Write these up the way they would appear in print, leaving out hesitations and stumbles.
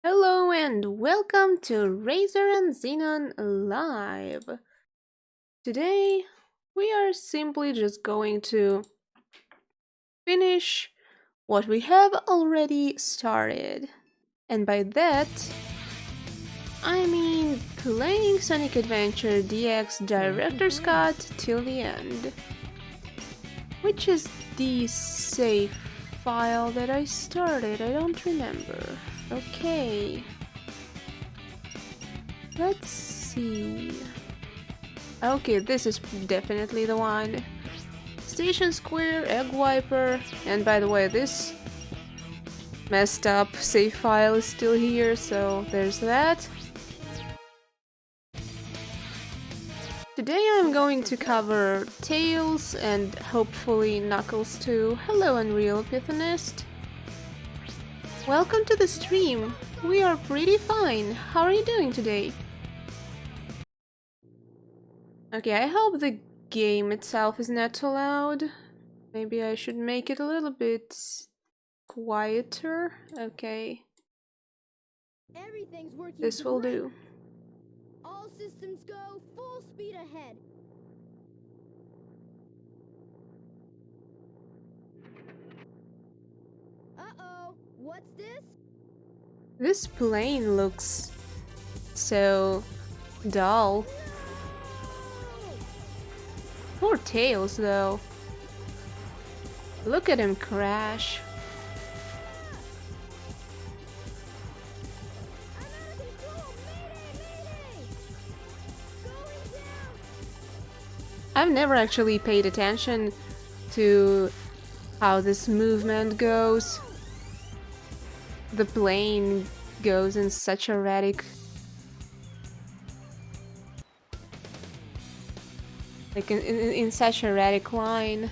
Hello and welcome to Razor and Zenon Live. Today we are simply just going to finish what we have already started. And by that, I mean playing Sonic Adventure DX Director's Cut till the end. Which is the save file that I started? I don't remember. Okay. Let's see. Okay, this is definitely the one. Station Square, Egg Wiper, and by the way, this messed up save file is still here, so there's that. Today I'm going to cover Tails and hopefully Knuckles too. Hello, Unreal Pythonist. Welcome to the stream. We are pretty fine. How are you doing today? Okay, I hope the game itself is not too loud. Maybe I should make it a little bit quieter. Okay. Everything's working This will great. do. All systems go, full speed ahead. Uh-oh, what's this? This plane looks so dull. Poor Tails, though. Look at him crash. I'm out of control! Mayday! Going down! I've never actually paid attention to how this movement goes. The plane goes in such erratic, like in such erratic line.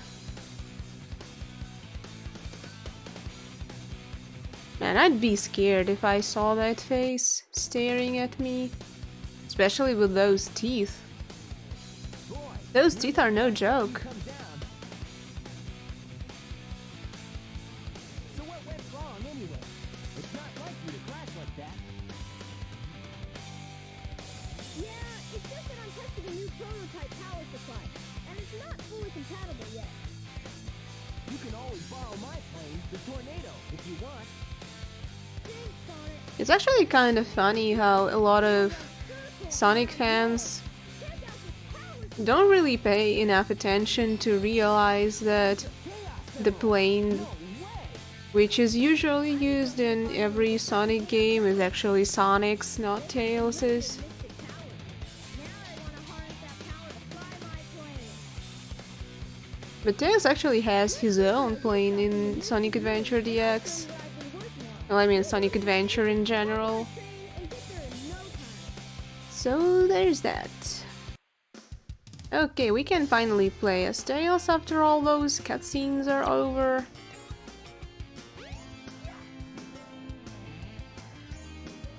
Man, I'd be scared if I saw that face staring at me, especially with those teeth. Those teeth are no joke. So what went wrong anyway? It's not like you to crash like that. Yeah, it's just that I'm testing a new prototype power supply, and it's not fully compatible yet. You can always borrow my plane, the Tornado, if you want. Thanks, Sonic. It's actually kind of funny how a lot of Sonic fans Check out this power don't really pay enough attention to realize that the plane, No way! which is usually used in every Sonic game, is actually Sonic's, not Tails's. Now I want to harness that power to fly my plane. But Tails actually has his own plane in Sonic Adventure DX. What I've been working on. Well, I mean Sonic Adventure in general. Train and get there in no time. So there's that. Okay, we can finally play as Tails after all those cutscenes are over.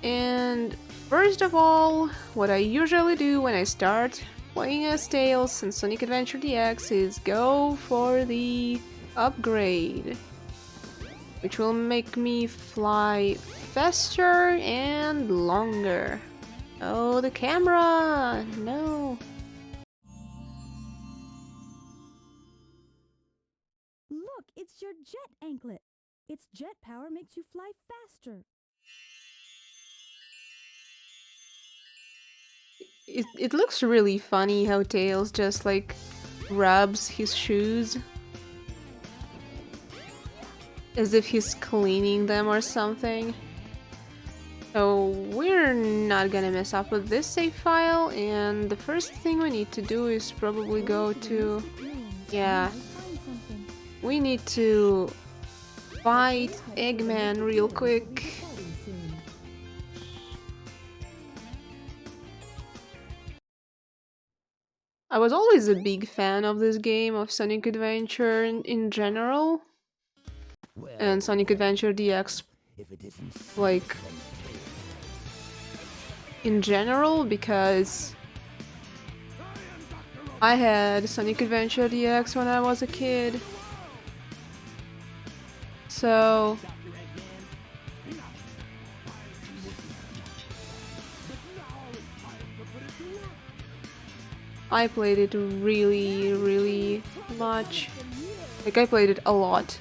And first of all, what I usually do when I start playing as Tails in Sonic Adventure DX is go for the upgrade, which will make me fly faster and longer. Oh, the camera! No! Look, it's your jet anklet. Its jet power makes you fly faster. It looks really funny how Tails just like rubs his shoes as if he's cleaning them or something. So we're not gonna mess up with this save file, and the first thing we need to do is probably go to... Yeah, Find something. we need to fight Eggman real quick. Soon. I was always a big fan of this game, of Sonic Adventure in general, Well, and Sonic Adventure DX, if it isn't like, in general, because I had Sonic Adventure DX when I was a kid. So I played it really, really much. Like, I played it a lot.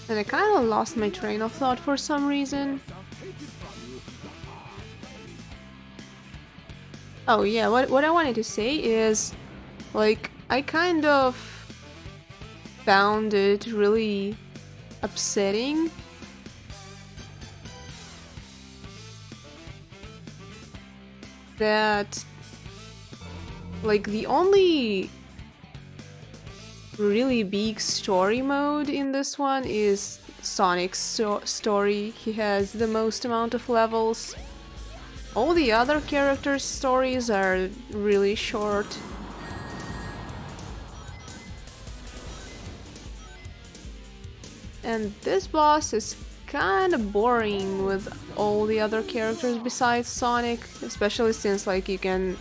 And I kind of lost my train of thought for some reason. Oh yeah, what I wanted to say is, like, I kind of found it really upsetting that, like, the only really big story mode in this one is Sonic's story. He has the most amount of levels. All the other characters' stories are really short. And this boss is kind of boring with all the other characters besides Sonic, especially since, like, you can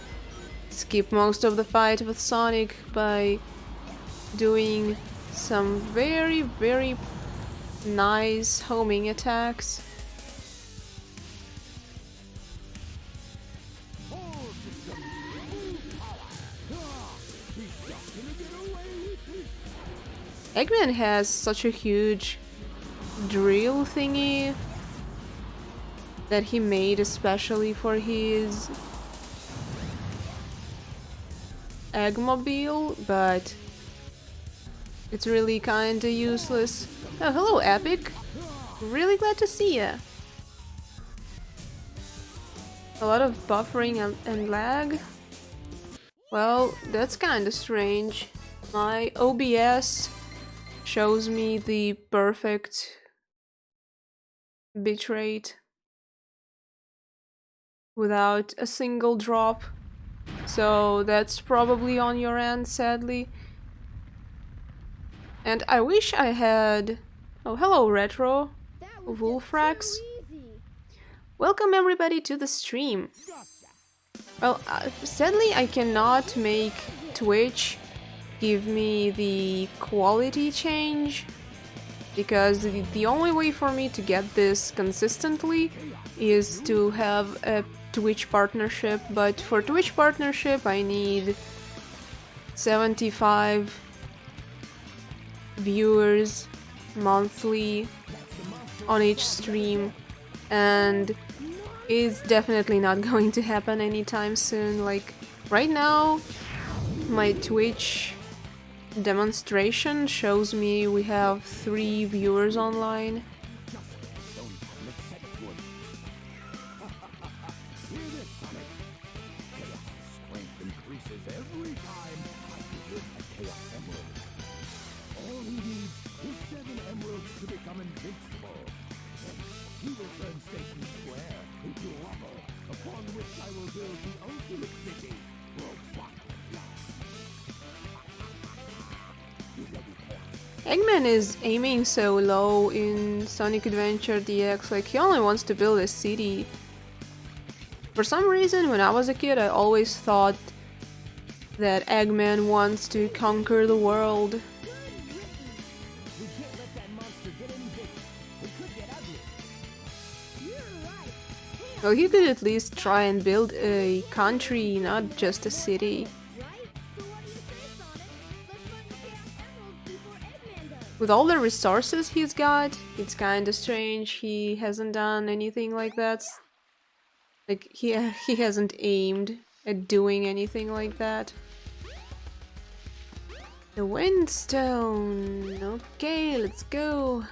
skip most of the fight with Sonic by doing some very, very nice homing attacks. Eggman has such a huge drill thingy that he made especially for his Eggmobile, but it's really kinda useless. Oh, hello, Epic! Really glad to see ya! A lot of buffering and lag? Well, that's kinda strange. My OBS shows me the perfect bitrate without a single drop, so that's probably on your end, sadly. And I wish I had... Oh, hello, Retro. Wolfrax. Welcome everybody to the stream. Well, sadly I cannot make Twitch give me the quality change, because the only way for me to get this consistently is to have a Twitch partnership, but for Twitch partnership I need 75 viewers monthly on each stream, and it's definitely not going to happen anytime soon. Like, right now my Twitch demonstration shows me we have 3 viewers online. Eggman is aiming so low in Sonic Adventure DX, like he only wants to build a city. For some reason, when I was a kid, I always thought that Eggman wants to conquer the world. Well, he could at least try and build a country, not just a city. With all the resources he's got, it's kinda strange he hasn't done anything like that. Like, he hasn't aimed at doing anything like that. The Windstone! Okay, let's go!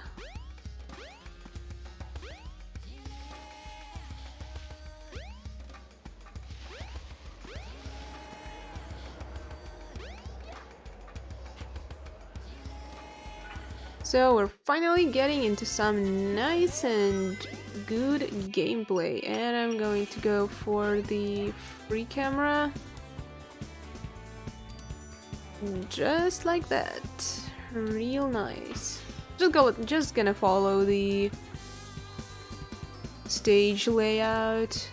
So we're finally getting into some nice and good gameplay, and I'm going to go for the free camera. Just like that. Real nice. Just gonna follow the stage layout.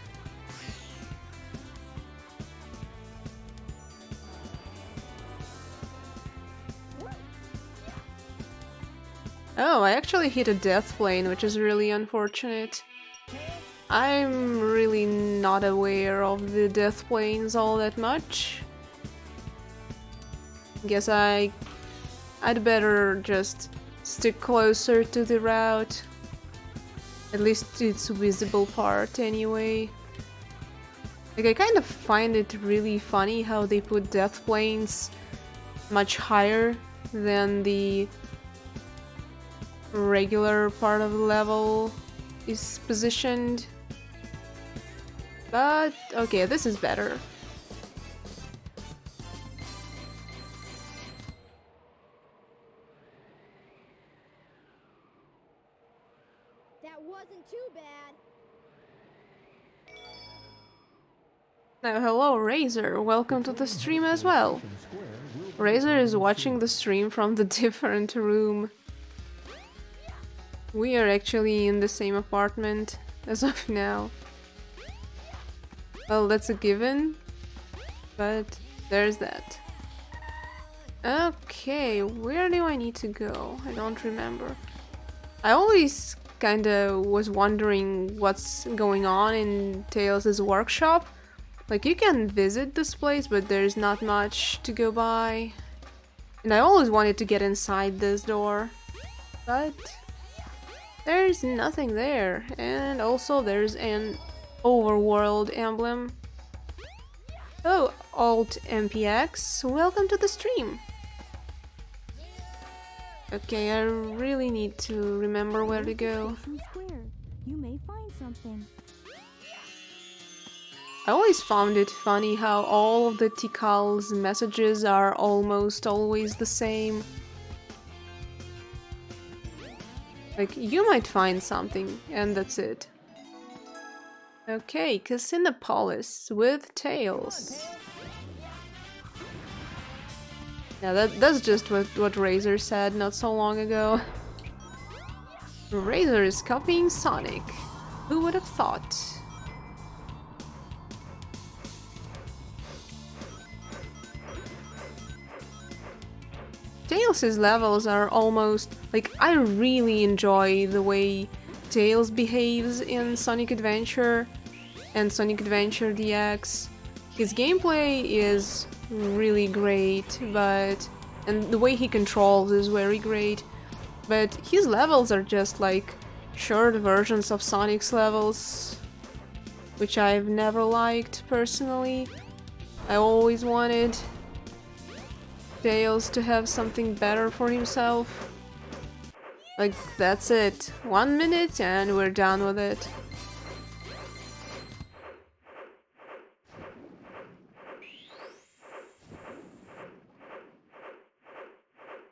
Oh, I actually hit a death plane, which is really unfortunate. I'm really not aware of the death planes all that much. Guess I'd better just stick closer to the route. At least its visible part anyway. Like, I kind of find it really funny how they put death planes much higher than the regular part of the level is positioned. But okay, this is better. That wasn't too bad. Now, hello, Razor. Welcome to the stream as well. Razor is watching the stream from the different room. We are actually in the same apartment as of now. Well, that's a given, but there's that. Okay, where do I need to go? I don't remember. I always kinda was wondering what's going on in Tails' workshop. Like, you can visit this place, but there's not much to go by. And I always wanted to get inside this door, but there's nothing there. And also there's an overworld emblem. Oh, Alt MPX, welcome to the stream. Okay, I really need to remember where to go. Square. You may find something. I always found it funny how all of the Tikal's messages are almost always the same. Like, you might find something, and that's it. Okay, Casinopolis with Tails. Yeah, that's just what Razor said not so long ago. Razor is copying Sonic. Who would have thought? Tails' levels are almost like, I really enjoy the way Tails behaves in Sonic Adventure and Sonic Adventure DX. His gameplay is really great, and the way he controls is very great, but his levels are just like short versions of Sonic's levels, which I've never liked personally. I always wanted Tails to have something better for himself. Like, that's it. 1 minute and we're done with it.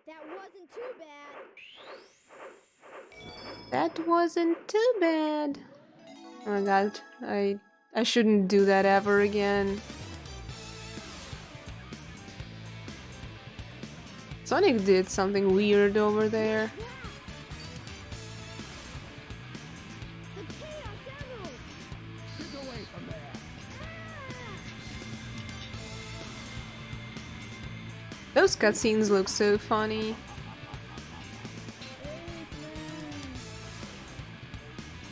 That wasn't too bad. That wasn't too bad. Oh my god, I shouldn't do that ever again. Sonic did something weird over there. The Chaos Emerald! Stick away from there. Those cutscenes look so funny.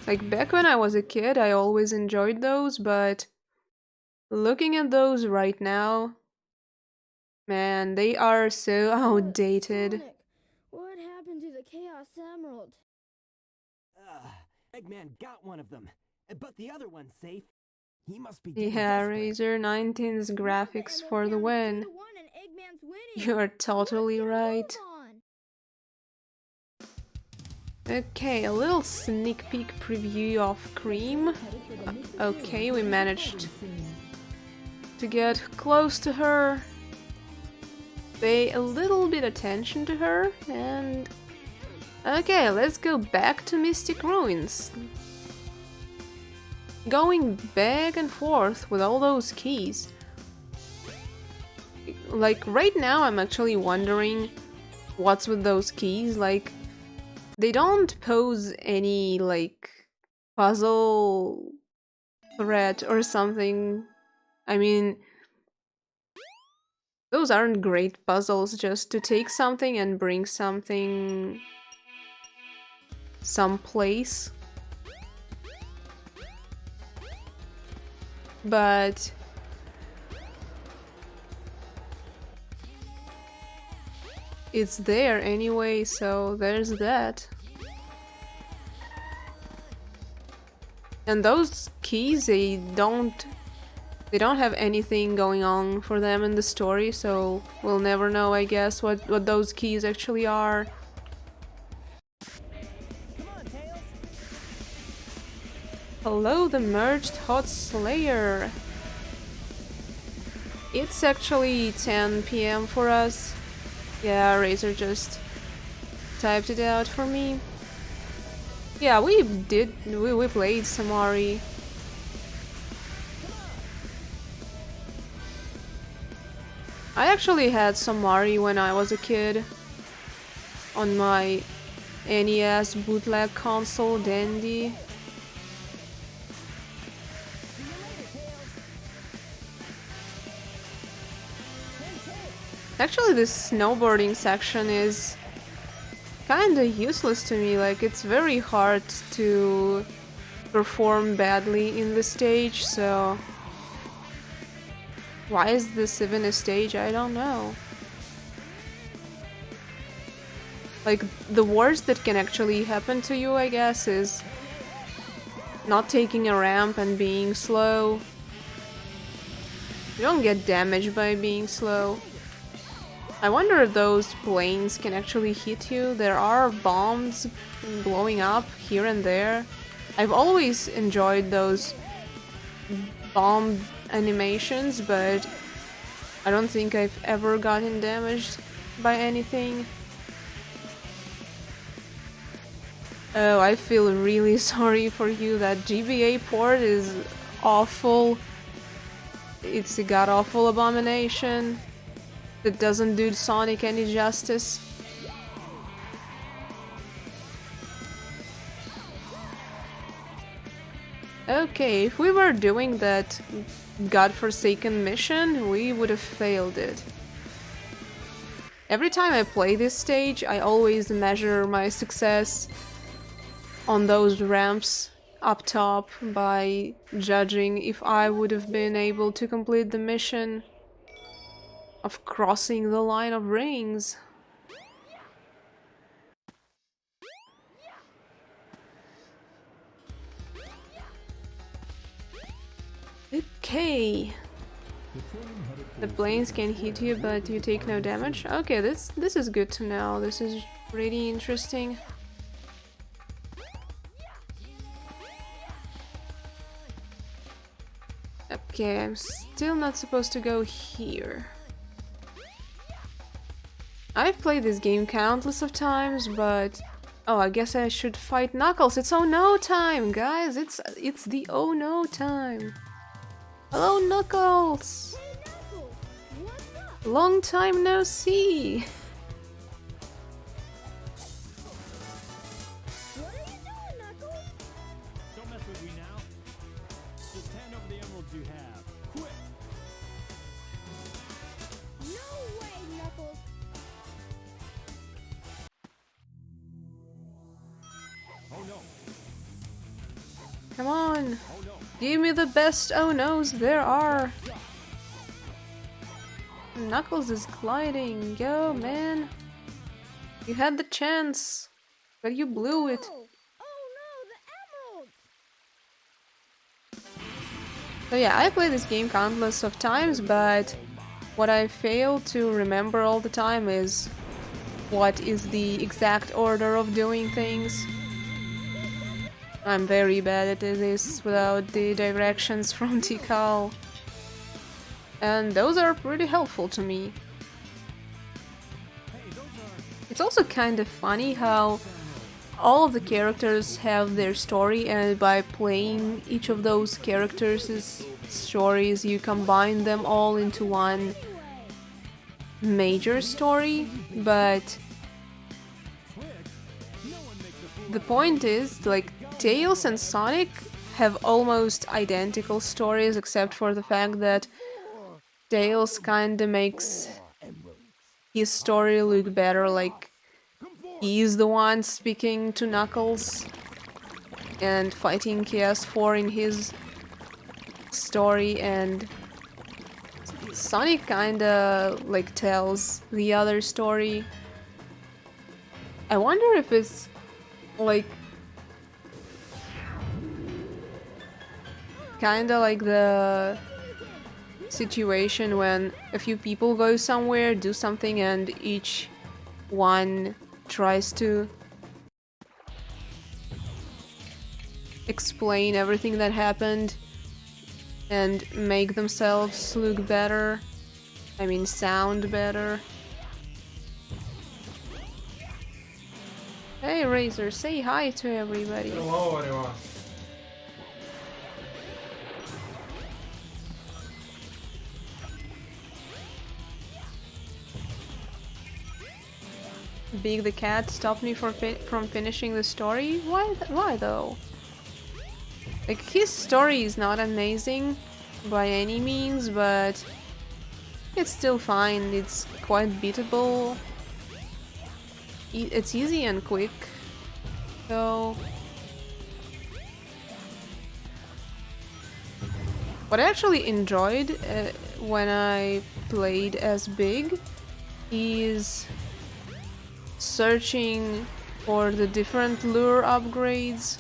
Like, back when I was a kid, I always enjoyed those, but looking at those right now, man, they are so outdated. Sonic, what happened to the Chaos Emerald? Eggman got one of them, but the other one's safe. He must be. Yeah, Razor 19's graphics for the win. You're totally right. Okay, a little sneak peek preview of Cream. Okay, we managed to get close to her, pay a little bit attention to her, and okay, let's go back to Mystic Ruins. Going back and forth with all those keys. Like, right now I'm actually wondering what's with those keys. Like, they don't pose any, like, puzzle threat or something. I mean, those aren't great puzzles, just to take something and bring something someplace. but it's there anyway, so there's that. And those keys, they don't have anything going on for them in the story, so we'll never know, I guess, what those keys actually are. Come on, Tails. Hello, the merged hot slayer. It's actually 10 p.m. for us. Yeah, Razor just typed it out for me. Yeah, we played Samari. I actually had Samari when I was a kid on my NES bootleg console, Dandy. Actually, this snowboarding section is kinda useless to me, like it's very hard to perform badly in the stage, so why is this even a stage? I don't know. Like, the worst that can actually happen to you, I guess, is not taking a ramp and being slow. You don't get damaged by being slow. I wonder if those planes can actually hit you. There are bombs blowing up here and there. I've always enjoyed those bomb animations, but I don't think I've ever gotten damaged by anything. Oh, I feel really sorry for you. That GBA port is awful. It's a god-awful abomination that doesn't do Sonic any justice. Okay, if we were doing that godforsaken mission, we would have failed it. Every time I play this stage, I always measure my success on those ramps up top by judging if I would have been able to complete the mission of crossing the line of rings. Okay. The planes can hit you, but you take no damage. Okay, this is good to know. This is pretty interesting. Okay, I'm still not supposed to go here. I've played this game countless of times, but oh, I guess I should fight Knuckles. It's oh no time, guys. It's the oh no time. Hello, Knuckles. Hey, Knuckles! What's up? Long time no see. What are you doing, Knuckles? Don't mess with me now. Just hand over the emeralds you have. Quick! No way, Knuckles! Oh no! Come on. Oh no! Give me the best oh no's there are. Knuckles is gliding. Yo, man. You had the chance, but you blew it. Oh no, the emeralds! So yeah, I played this game countless of times, but what I fail to remember all the time is what is the exact order of doing things. I'm very bad at this without the directions from Tikal. And those are pretty helpful to me. Hey, those are... It's also kind of funny how all of the characters have their story, and by playing each of those characters' stories, you combine them all into one major story. But the point is, like, Tails and Sonic have almost identical stories, except for the fact that Tails kinda makes his story look better, like he's the one speaking to Knuckles and fighting Chaos 4 in his story, and Sonic kinda like tells the other story. I wonder if it's like kinda like the situation when a few people go somewhere, do something, and each one tries to explain everything that happened and make themselves look better. I mean, sound better. Hey Razor, say hi to everybody. Hello, everyone. Big the Cat stopped me from finishing the story? Why though? Like, his story is not amazing by any means, but it's still fine. It's quite beatable. It's easy and quick. So what I actually enjoyed when I played as Big is searching for the different lure upgrades.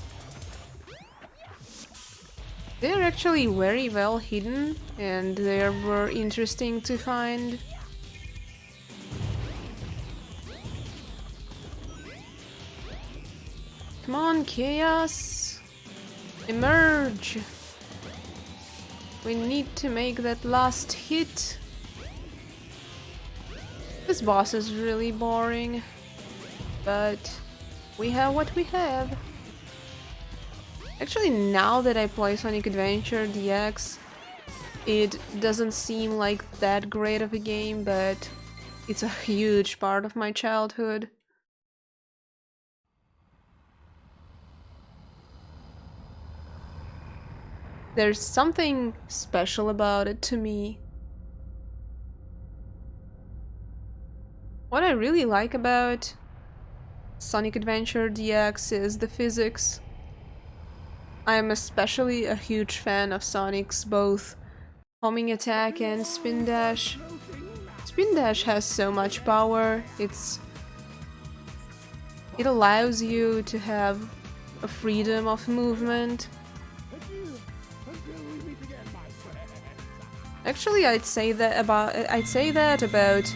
They're actually very well hidden and they were interesting to find. Come on, Chaos! Emerge! We need to make that last hit. This boss is really boring, but we have what we have. Actually, now that I play Sonic Adventure DX, it doesn't seem like that great of a game, but it's a huge part of my childhood. There's something special about it to me. What I really like about Sonic Adventure DX is the physics. I am especially a huge fan of Sonic's both homing attack and spin dash. Spin dash has so much power, it allows you to have a freedom of movement. Actually, I'd say that about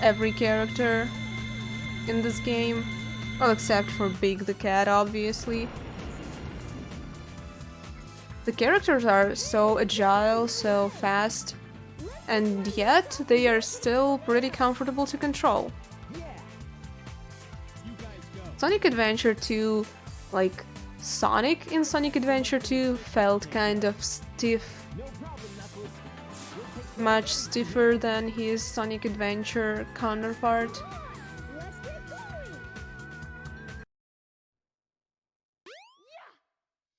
every character in this game. Well, except for Big the Cat, obviously. The characters are so agile, so fast, and yet they are still pretty comfortable to control. Sonic Adventure 2, like Sonic in Sonic Adventure 2 felt kind of stiff. Much stiffer than his Sonic Adventure counterpart.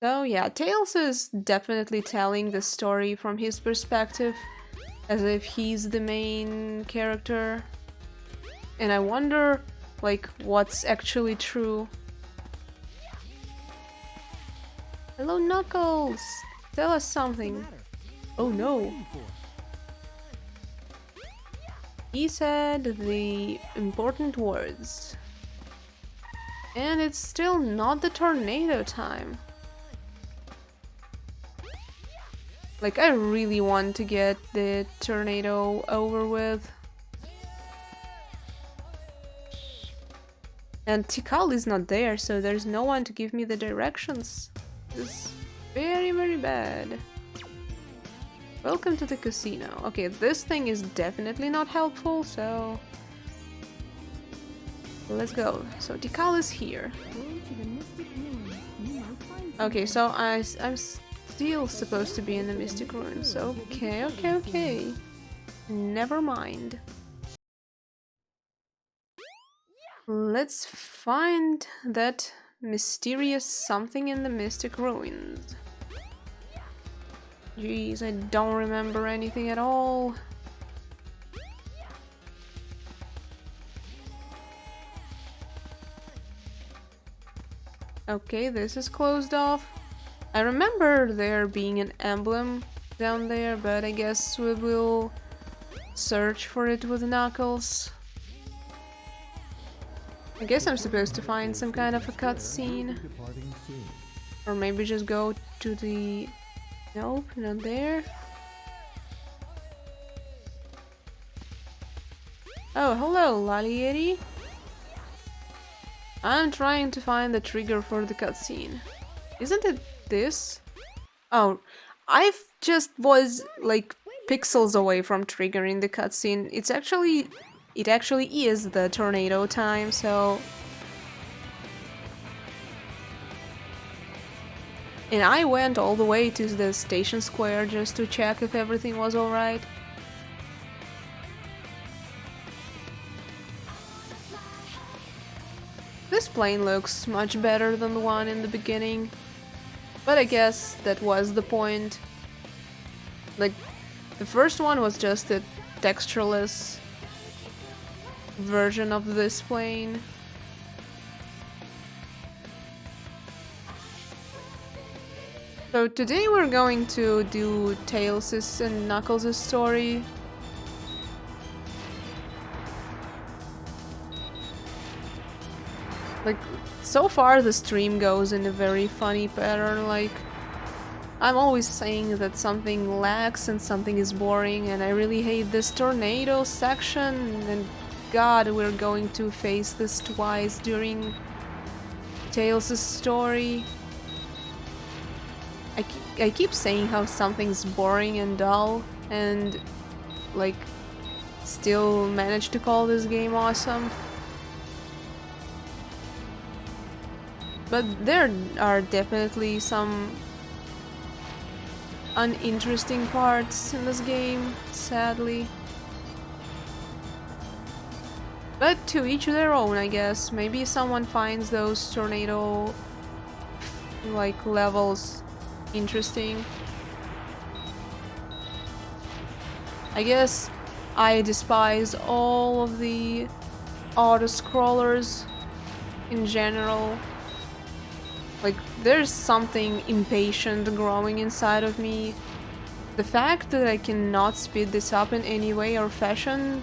So yeah, Tails is definitely telling the story from his perspective, as if he's the main character. And I wonder, like, what's actually true. Hello, Knuckles! Tell us something. Oh no. He said the important words. And it's still not the tornado time. Like, I really want to get the tornado over with. And Tikal is not there, so there's no one to give me the directions. It's very, very bad. Welcome to the casino. Okay, this thing is definitely not helpful, so let's go. So Tikal is here. Okay, so I'm still supposed to be in the Mystic Ruins. Okay. Never mind. Let's find that mysterious something in the Mystic Ruins. Jeez, I don't remember anything at all. Okay, this is closed off. I remember there being an emblem down there, but I guess we will search for it with Knuckles. I guess I'm supposed to find some kind of a cutscene. Departing soon. Or maybe just go to the... Nope, not there. Oh, hello, Lalieri. I'm trying to find the trigger for the cutscene. Isn't it this? Oh, I just was like pixels away from triggering the cutscene. It actually is the tornado time, so... And I went all the way to the station square just to check if everything was alright. This plane looks much better than the one in the beginning. But I guess that was the point. Like, the first one was just a textureless version of this plane. So today we're going to do Tails' and Knuckles' story. Like, so far the stream goes in a very funny pattern, like, I'm always saying that something lacks and something is boring, and I really hate this tornado section, and god, we're going to face this twice during Tails' story. I keep saying how something's boring and dull, and, like, still manage to call this game awesome. But there are definitely some uninteresting parts in this game, sadly. But to each their own, I guess. Maybe someone finds those tornado like levels interesting. I guess I despise all of the auto-scrollers in general. Like, there's something impatient growing inside of me. The fact that I cannot speed this up in any way or fashion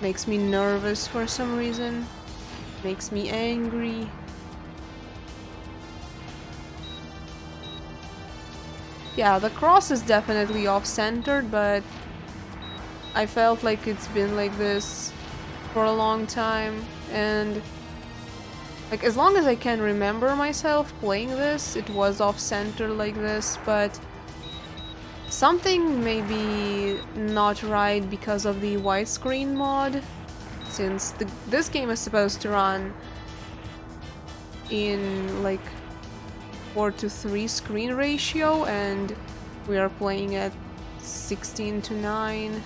makes me nervous for some reason. Makes me angry. Yeah, the cross is definitely off-centered, but I felt like it's been like this for a long time, and like, as long as I can remember myself playing this, it was off-center like this, but something may be not right because of the widescreen mod, since this game is supposed to run in like 4:3 screen ratio, and we are playing at 16:9.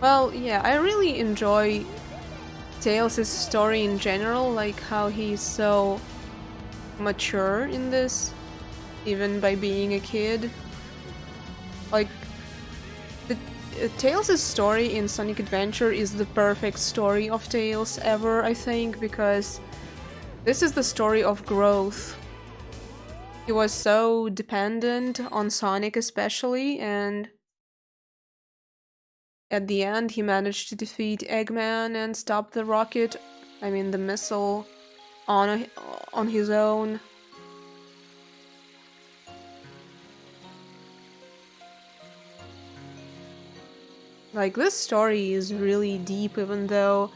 Well, yeah, I really enjoy Tails' story in general, like how he's so mature in this, even by being a kid. Like, Tails' story in Sonic Adventure is the perfect story of Tails ever, I think, because this is the story of growth. He was so dependent on Sonic especially, and at the end, he managed to defeat Eggman and stop the rocket, I mean the missile, on his own. Like, this story is really deep, even though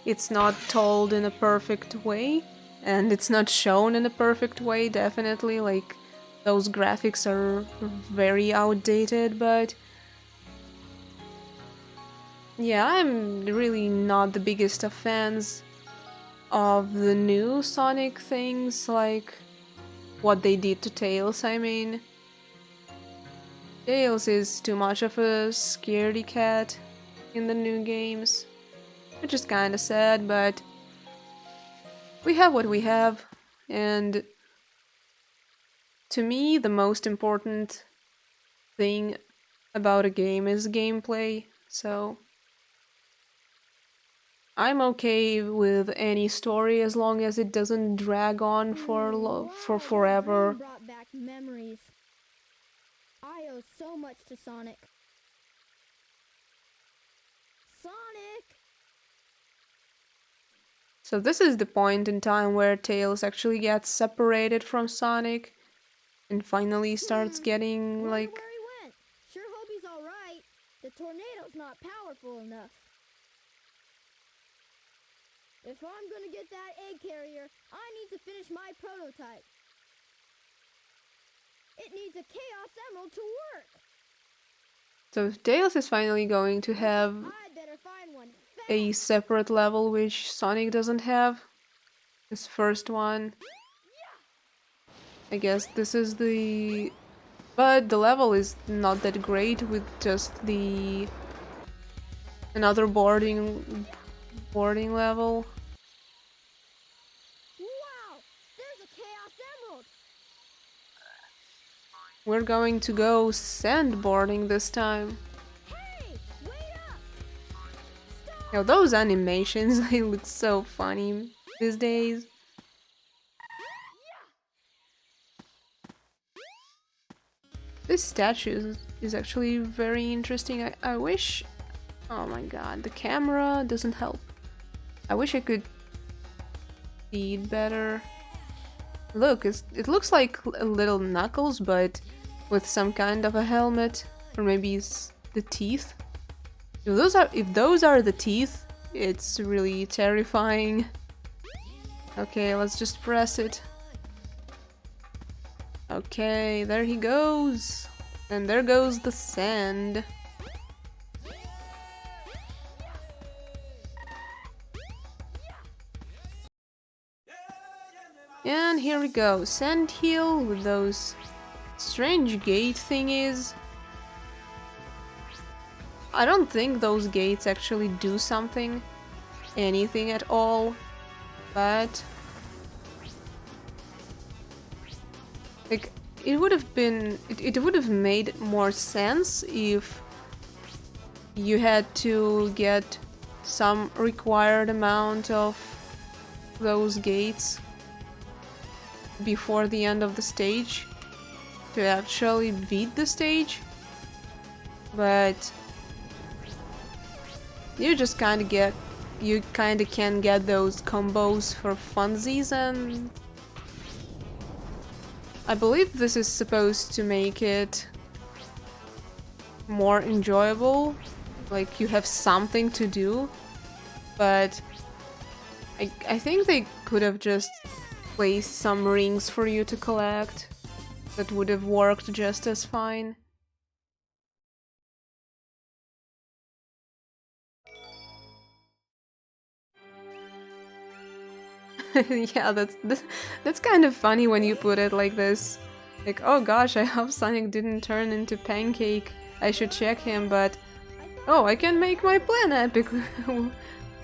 it's not told in a perfect way, and it's not shown in a perfect way, definitely. Like, those graphics are very outdated, but yeah, I'm really not the biggest of fans of the new Sonic things, like what they did to Tails, I mean. Tails is too much of a scaredy cat in the new games, which is kinda sad, but we have what we have, and to me the most important thing about a game is gameplay, so I'm okay with any story as long as it doesn't drag on for Wow, that dream forever. brought back memories. I owe so much to Sonic. Sonic! So this is the point in time where Tails actually gets separated from Sonic and finally starts getting Wonder like where he went. Sure hope he's alright. The tornado's not powerful enough. If I'm gonna get that egg carrier, I need to finish my prototype. It needs a Chaos Emerald to work. so Tails is finally going to have I'd better find one fast. a separate level which Sonic doesn't have. His first one. I guess this is the... But the level is not that great with just the... another boarding level. Wow! There's a Chaos Emerald! We're going to go sandboarding this time. Hey! Wait up! Stop! Now those animations, they look so funny these days. This statue is actually very interesting. I wish... Oh my god, the camera doesn't help. I wish I could see it better. Look, it looks like a little Knuckles, but with some kind of a helmet. Or maybe it's the teeth. If those are the teeth, it's really terrifying. Okay, let's just press it. Okay, there he goes. And there goes the sand. And here we go, Sand Hill with those strange gate thingies. I don't think those gates actually do anything at all, but like it would have made more sense if you had to get some required amount of those gates before the end of the stage to actually beat the stage, but you just kind of can get those combos for funsies, and I believe this is supposed to make it more enjoyable, like you have something to do, but I think they could have just placed some rings for you to collect. That would have worked just as fine. Yeah, that's kind of funny when you put it like this. Like, oh gosh, I hope Sonic didn't turn into Pancake. I should check him, but oh, I can make my plan epic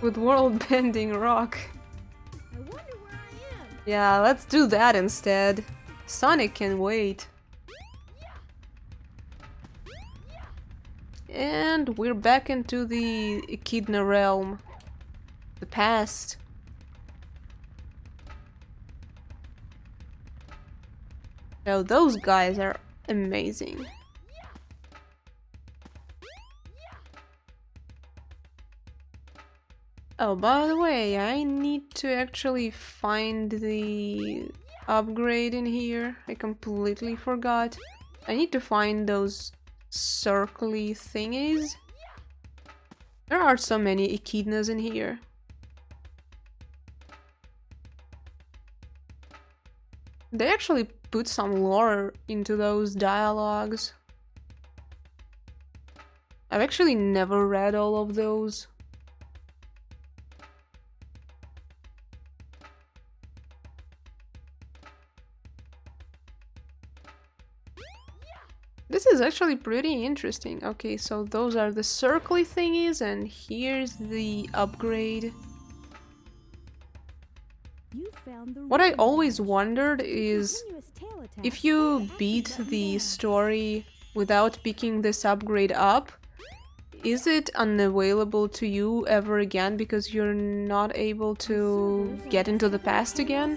with world-bending rock. I wonder where I am. Yeah, let's do that instead. Sonic can wait. And we're back into the Echidna realm. The past. Now those guys are amazing. Oh, by the way, I need to actually find the upgrade in here. I completely forgot. I need to find those circly thingies. There are so many echidnas in here. They actually put some lore into those dialogues. I've actually never read all of those. This is actually pretty interesting. Okay, so those are the circly thingies, and here's the upgrade. You found the What I rhythm always dash. wondered is Continuous tail attack. if you beat the story without picking this upgrade up, is it unavailable to you ever again because you're not able to get into the past again?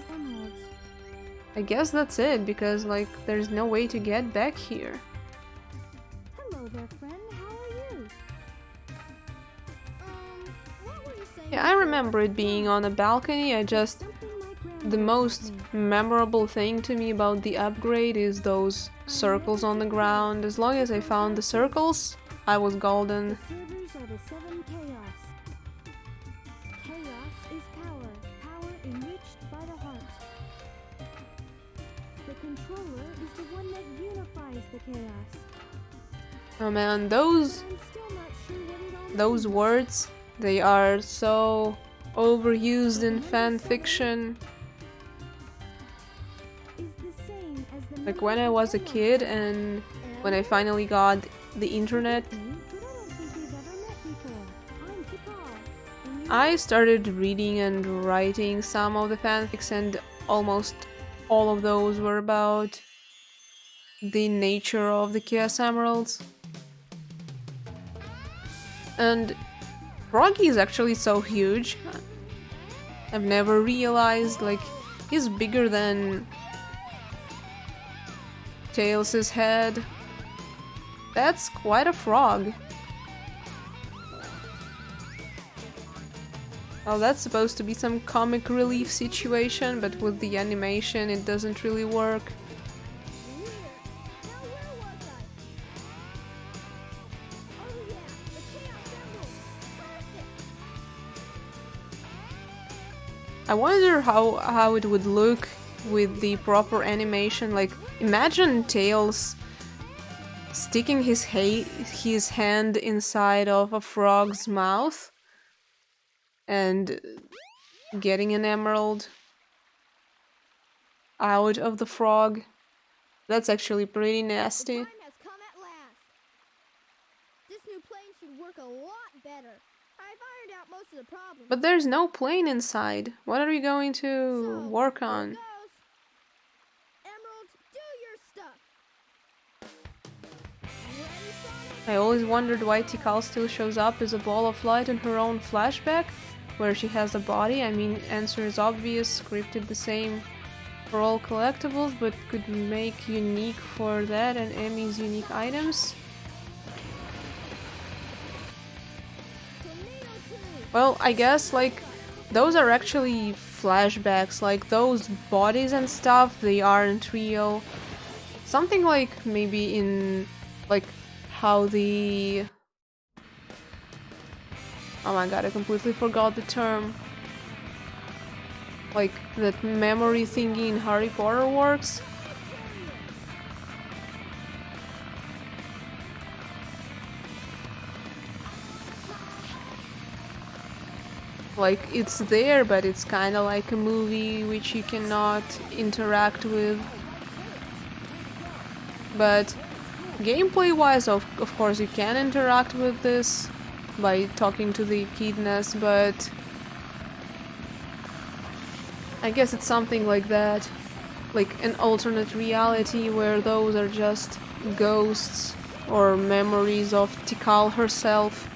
I guess that's it, because like there's no way to get back here. Hello there, friend. How are you? What were you saying? Yeah, I remember it being on a balcony. The most memorable thing to me about the upgrade is those circles on the ground. As long as I found the circles, I was golden. The servers are the seven chaos. Chaos is power. Power enriched by the heart. The controller is the one that unifies the chaos. Oh man, But I'm still not sure what it all those means. words, they are so overused in fan fiction. Is the same as the Like when I was a kid and when I finally got the internet, But I don't think we've ever met before. I'm Tikal. And you? I started reading and writing some of the fanfics, and almost all of those were about the nature of the Chaos Emeralds. And Froggy is actually so huge. I've never realized, like, he's bigger than Tails' head. That's quite a frog. Well, that's supposed to be some comic relief situation, but with the animation it doesn't really work. Weird. Now where was I? Oh yeah, the Chaos Emerald. Perfect. I wonder how it would look with the proper animation. Like, imagine Tails sticking his hand inside of a frog's mouth and getting an emerald out of the frog. That's actually pretty The nasty. time has come at last. This new plane should work a lot better. I've ironed out most of the problems. But there's no plane inside. What are you going to So, work here on? goes. Emerald, do your stuff. Ready, Sonic? I always wondered why Tikal still shows up as a ball of light in her own flashback, where she has a body. I mean, answer is obvious, scripted the same for all collectibles, but could make unique for that and Emmy's unique items. Tornado 2. Well, I guess, like, those are actually flashbacks, like, those bodies and stuff, they aren't real. Something like, maybe in, like, how the... Oh my god, I completely forgot the term. Like, that memory thingy in Harry Potter works. Like, it's there, but it's kind of like a movie which you cannot interact with. But gameplay-wise, of course, you can interact with this by talking to the echidnas, but I guess it's something like that. Like an alternate reality where those are just ghosts or memories of Tikal herself.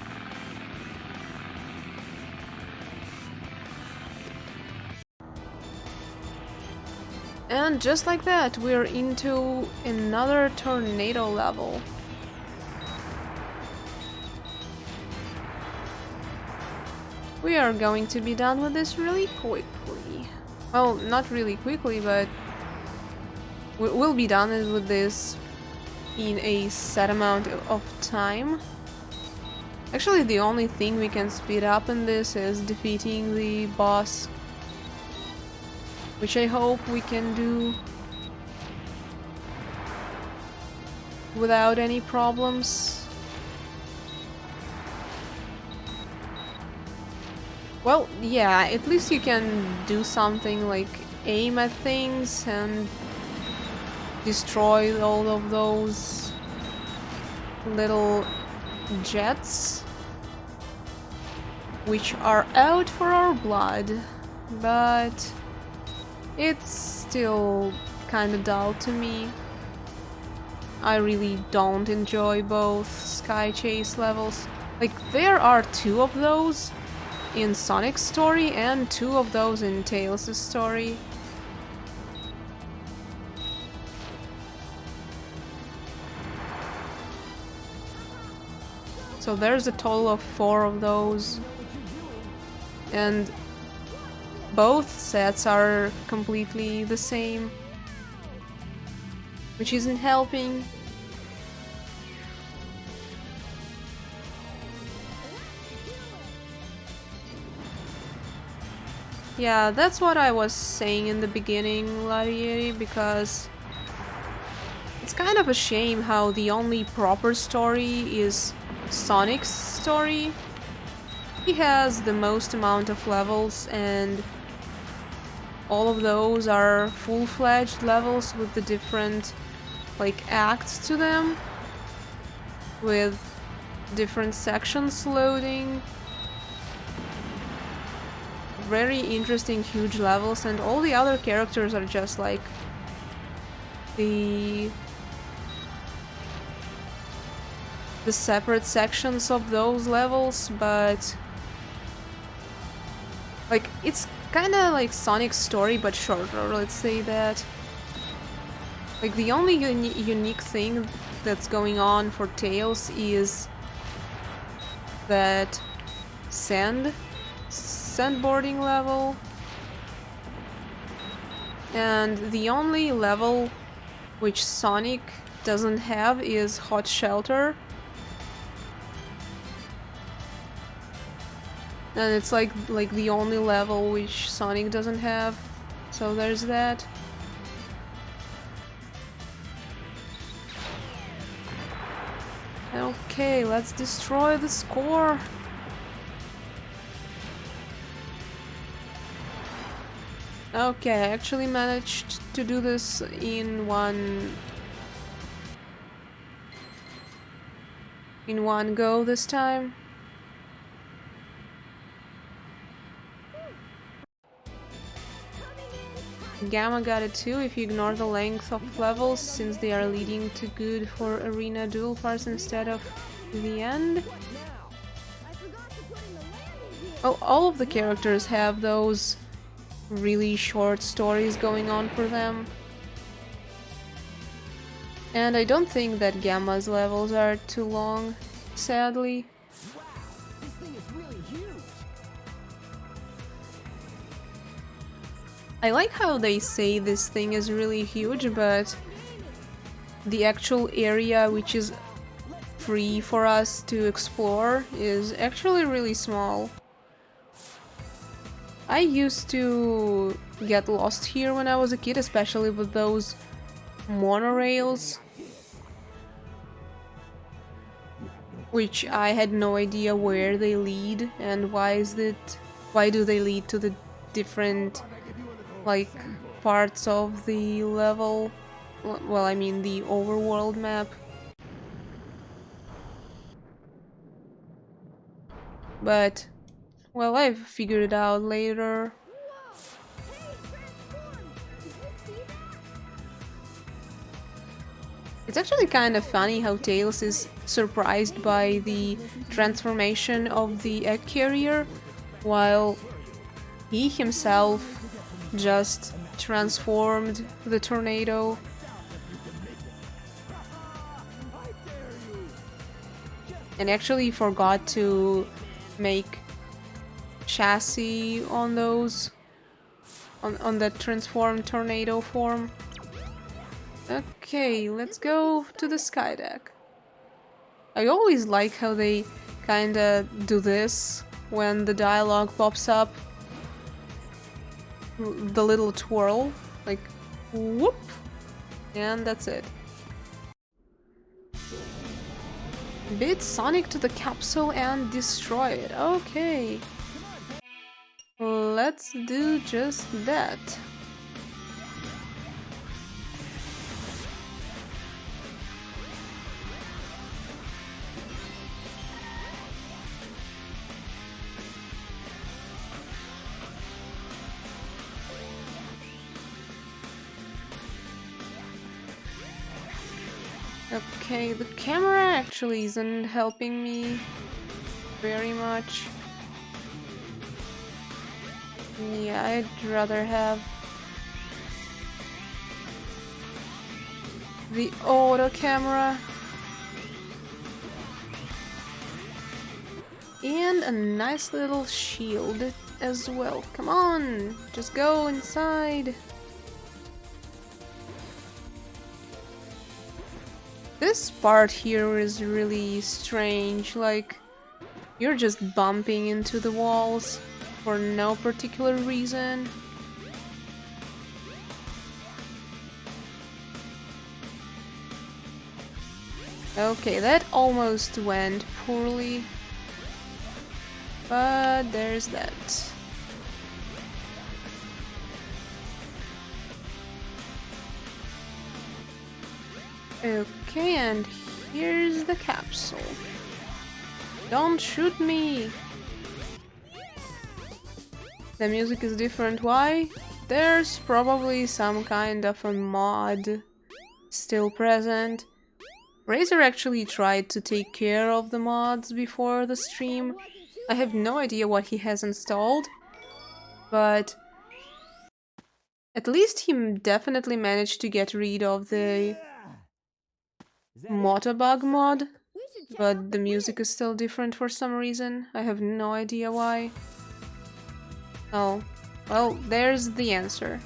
And just like that, we're into another tornado level. We are going to be done with this really quickly. Well, not really quickly, but we'll be done with this in a set amount of time. Actually, the only thing we can speed up in this is defeating the boss, which I hope we can do without any problems. Well, yeah, at least you can do something like aim at things and destroy all of those little jets, which are out for our blood, but it's still kinda dull to me. I really don't enjoy both Sky Chase levels. Like, there are 2 of those in Sonic's story and 2 of those in Tails' story. So there's a total of 4 of those. And both sets are completely the same, which isn't helping. Yeah, that's what I was saying in the beginning, Lavieri, because it's kind of a shame how the only proper story is Sonic's story. He has the most amount of levels, and all of those are full-fledged levels with the different, like, acts to them, with different sections loading. Very interesting, huge levels, and all the other characters are just like the separate sections of those levels, but like it's kind of like Sonic's story but shorter, let's say that. Like the only unique thing that's going on for Tails is that sandboarding level, and the only level which Sonic doesn't have is Hot Shelter. And it's like the only level which Sonic doesn't have. So there's that. Okay, let's destroy the score. Okay, I actually managed to do this in one go this time. Gamma got it too if you ignore the length of levels, since they are leading to good for arena dual parts instead of the end. Well, all of the characters have those really short stories going on for them. And I don't think that Gamma's levels are too long, sadly. Wow, this thing is really huge. I like how they say this thing is really huge, but the actual area which is free for us to explore is actually really small. I used to get lost here when I was a kid, especially with those monorails, which I had no idea where they lead and why do they lead to the different, like, parts of the level. Well, I mean the overworld map. But, well, I've figured it out later. It's actually kind of funny how Tails is surprised by the transformation of the egg carrier, while he himself just transformed the tornado. And actually forgot to make chassis on those, on the transformed tornado form. Okay, let's go to the sky deck. I always like how they kinda do this when the dialogue pops up. The little twirl, like whoop, and that's it. Beat Sonic to the capsule and destroy it. Okay. Let's do just that. Okay, the camera actually isn't helping me very much. Yeah, I'd rather have the auto camera. And a nice little shield as well. Come on, just go inside. This part here is really strange, like you're just bumping into the walls for no particular reason. Okay, that almost went poorly. But there's that. Okay, and here's the capsule. Don't shoot me! The music is different. Why? There's probably some kind of a mod still present. Razor actually tried to take care of the mods before the stream. I have no idea what he has installed, but at least he definitely managed to get rid of the Motobug mod, We should check out but the the music bridge. is still different for some reason. I have no idea why. Oh, well, there's the answer.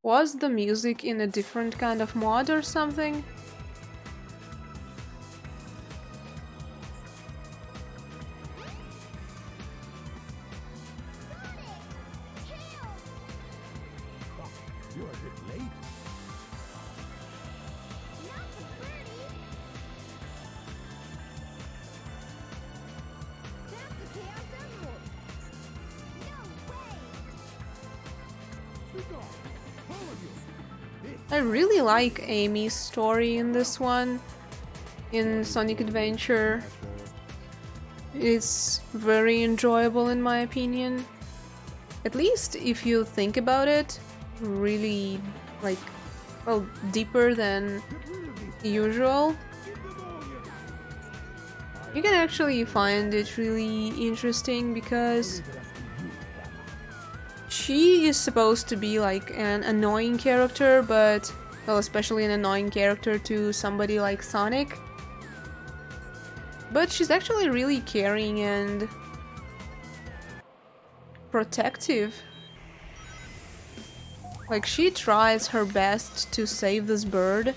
Was the music in a different kind of mod or something? You're a bit late. Not the birdie. That's the Chaos Emerald. No way. Speak off. All of you. This I really like Amy's story in this one, in Sonic Adventure. It's very enjoyable in my opinion. At least if you think about it, really, like, well, deeper than usual. You can actually find it really interesting because she is supposed to be like an annoying character, but, well, especially an annoying character to somebody like Sonic. But she's actually really caring and protective. Like, she tries her best to save this bird.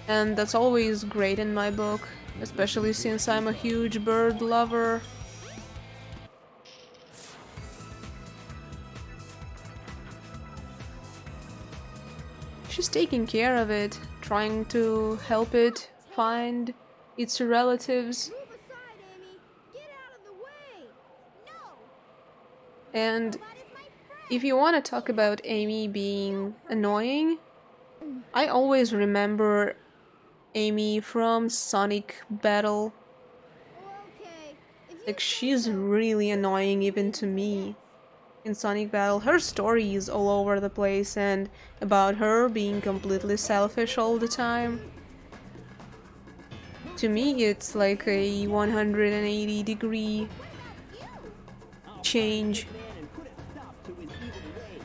And that's always great in my book, especially since I'm a huge bird lover. She's taking care of it, trying to help it find its relatives. Move aside, Amy. Get out of the way. No. And That is my friend. if you want to talk about Amy being annoying, I always remember Amy from Sonic Battle. Okay. If you Like, say she's so. really annoying even to me. In Sonic Battle, her story is all over the place and about her being completely selfish all the time. To me, it's like a 180-degree change. man and put a stop to his evil ways.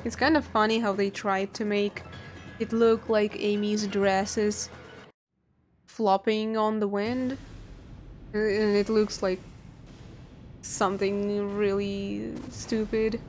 It's kind of funny how they tried to make it look like Amy's dress is flopping on the wind. And it looks like something really stupid.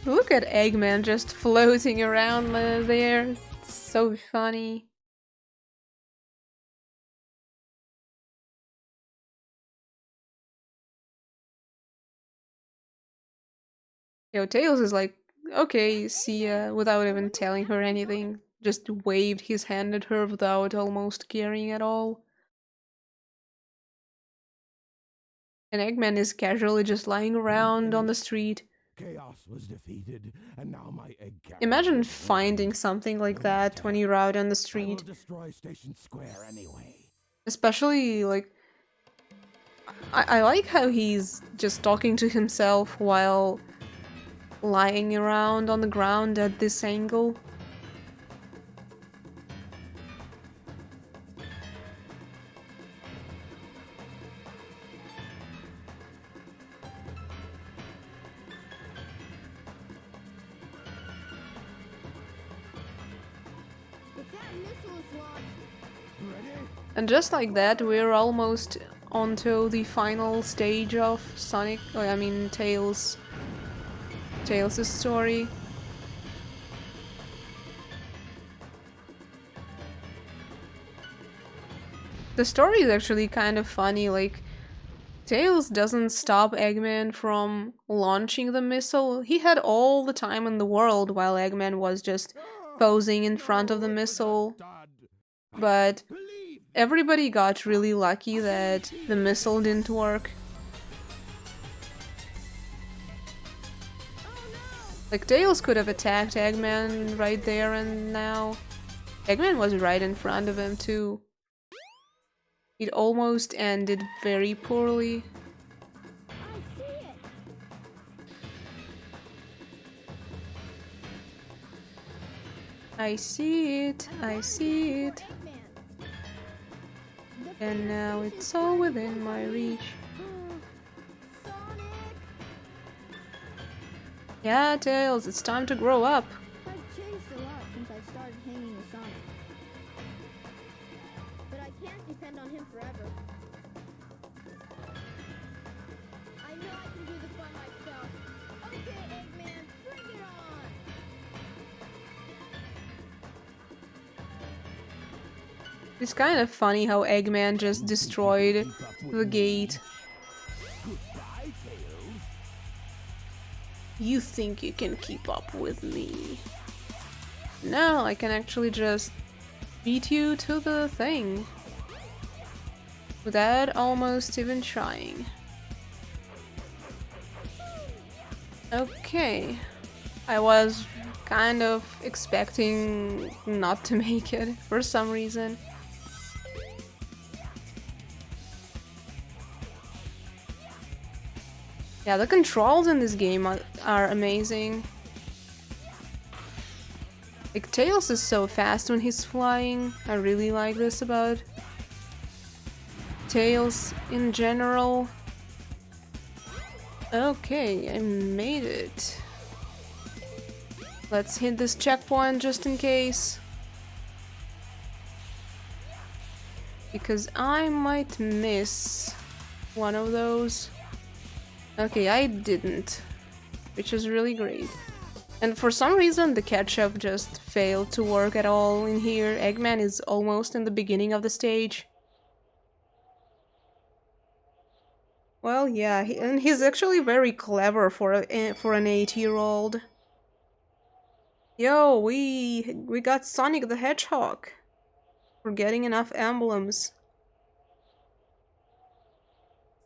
Look at Eggman just floating around there. It's so funny. Yo, Tails is like, okay, see ya, without even telling her anything. Just waved his hand at her without almost caring at all. And Eggman is casually just lying around on the street. Chaos was defeated, and now my egg carrier Imagine is finding free. something like Don't that when you're out on the I will street. destroy Station Square anyway. Especially, like, I like how he's just talking to himself while lying around on the ground at this angle. If that missile is launched, Ready? And just like that, we're almost onto the final stage of Sonic, I mean Tails' story. The story is actually kind of funny, like, Tails doesn't stop Eggman from launching the missile. He had all the time in the world while Eggman was just posing in front of the No, it was a missile. dud. I But believe everybody got really lucky that the missile didn't work. Like, Tails could have attacked Eggman right there and now. Eggman was right in front of him, too. It almost ended very poorly. I see it. I see it, I see it. Eggman. And now it's all within my reach. Sonic. Yeah, Tails, it's time to grow up. I've changed a lot since I started hanging with Sonic. But I can't depend on him forever. I know I can do this by myself. Okay, Eggman, bring it on! It's kind of funny how Eggman just destroyed the gate. goodbye, Tails. You think you can keep up with me? No, I can actually just beat you to the thing. Without almost even trying. Okay. I was kind of expecting not to make it for some reason. Yeah, the controls in this game are amazing. Like, Tails is so fast when he's flying. I really like this about Tails in general. Okay, I made it. Let's hit this checkpoint just in case. Because I might miss one of those. Okay, I didn't, which is really great. And for some reason the ketchup just failed to work at all in here. Eggman is almost in the beginning of the stage. Well, yeah, and he's actually very clever for an 8-year-old. Yo, we got Sonic the Hedgehog. We're getting enough emblems.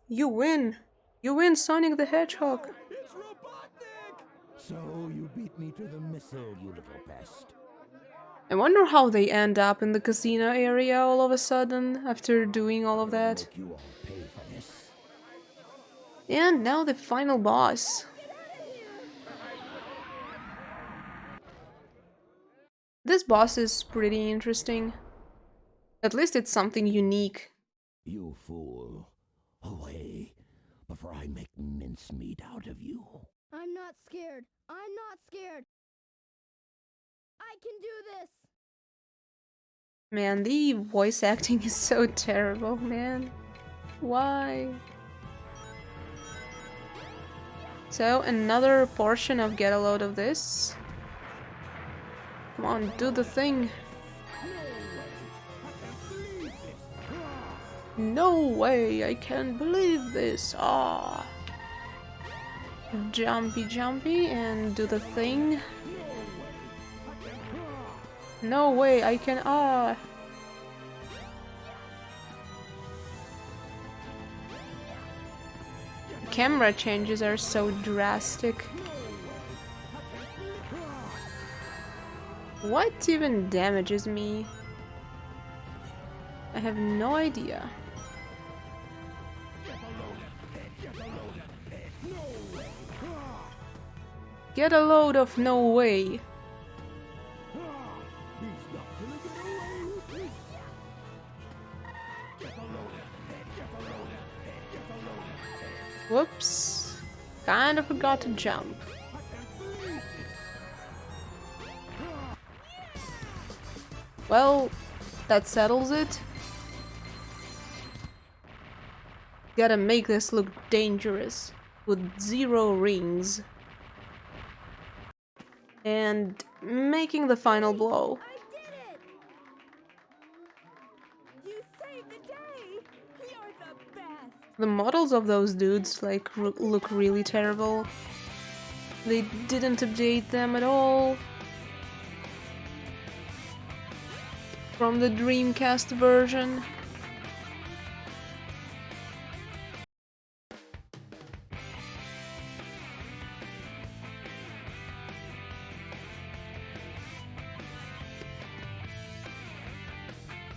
You win. You win, Sonic the Hedgehog. It's Robotnik! So you beat me to the missile, you little pest. I wonder how they end up in the casino area all of a sudden after doing all of that. Make you all pay for this. And now the final boss. This boss is pretty interesting. At least it's something unique. You fool. Away, before I make mincemeat out of you. I'm not scared. I'm not scared. I can do this. Man, the voice acting is so terrible, man. Why? So, another portion of get a load of this. Come on, do the thing. No way, I can't believe this. Ah. Jumpy, jumpy, and do the thing. No way, I can. Ah. Camera changes are so drastic. What even damages me? I have no idea. Get a load of no way. Whoops. Kinda forgot to jump. Well, that settles it. Gotta make this look dangerous with 0 rings. And making the final blow. I did it! You saved the day! You're the best! The models of those dudes like look really terrible. They didn't update them at all from the Dreamcast version.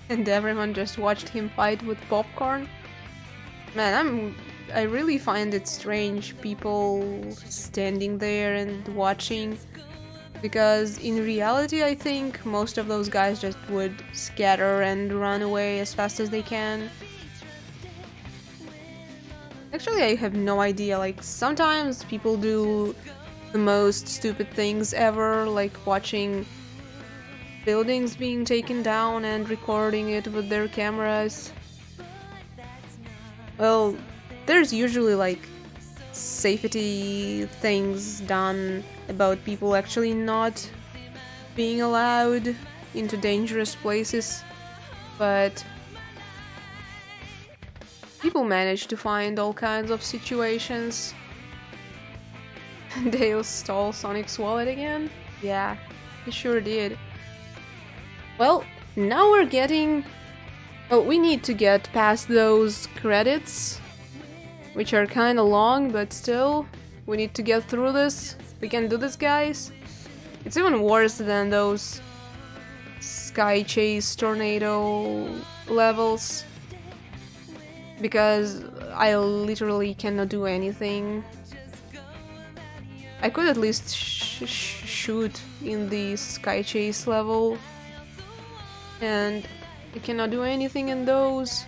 And everyone just watched him fight with popcorn. Man, I really find it strange people standing there and watching, because in reality I think most of those guys just would scatter and run away as fast as they can. Actually, I have no idea, like sometimes people do the most stupid things ever, like watching buildings being taken down and recording it with their cameras. Well, there's usually like safety things done about people actually not being allowed into dangerous places, but people manage to find all kinds of situations. Dale stole Sonic's wallet again? Yeah, he sure did. Well, now we're getting... Well, we need to get past those credits, which are kinda long, but still, we need to get through this. We can do this, guys. It's even worse than those Sky Chase Tornado levels, because I literally cannot do anything. I could at least shoot in the Sky Chase level, and I cannot do anything in those.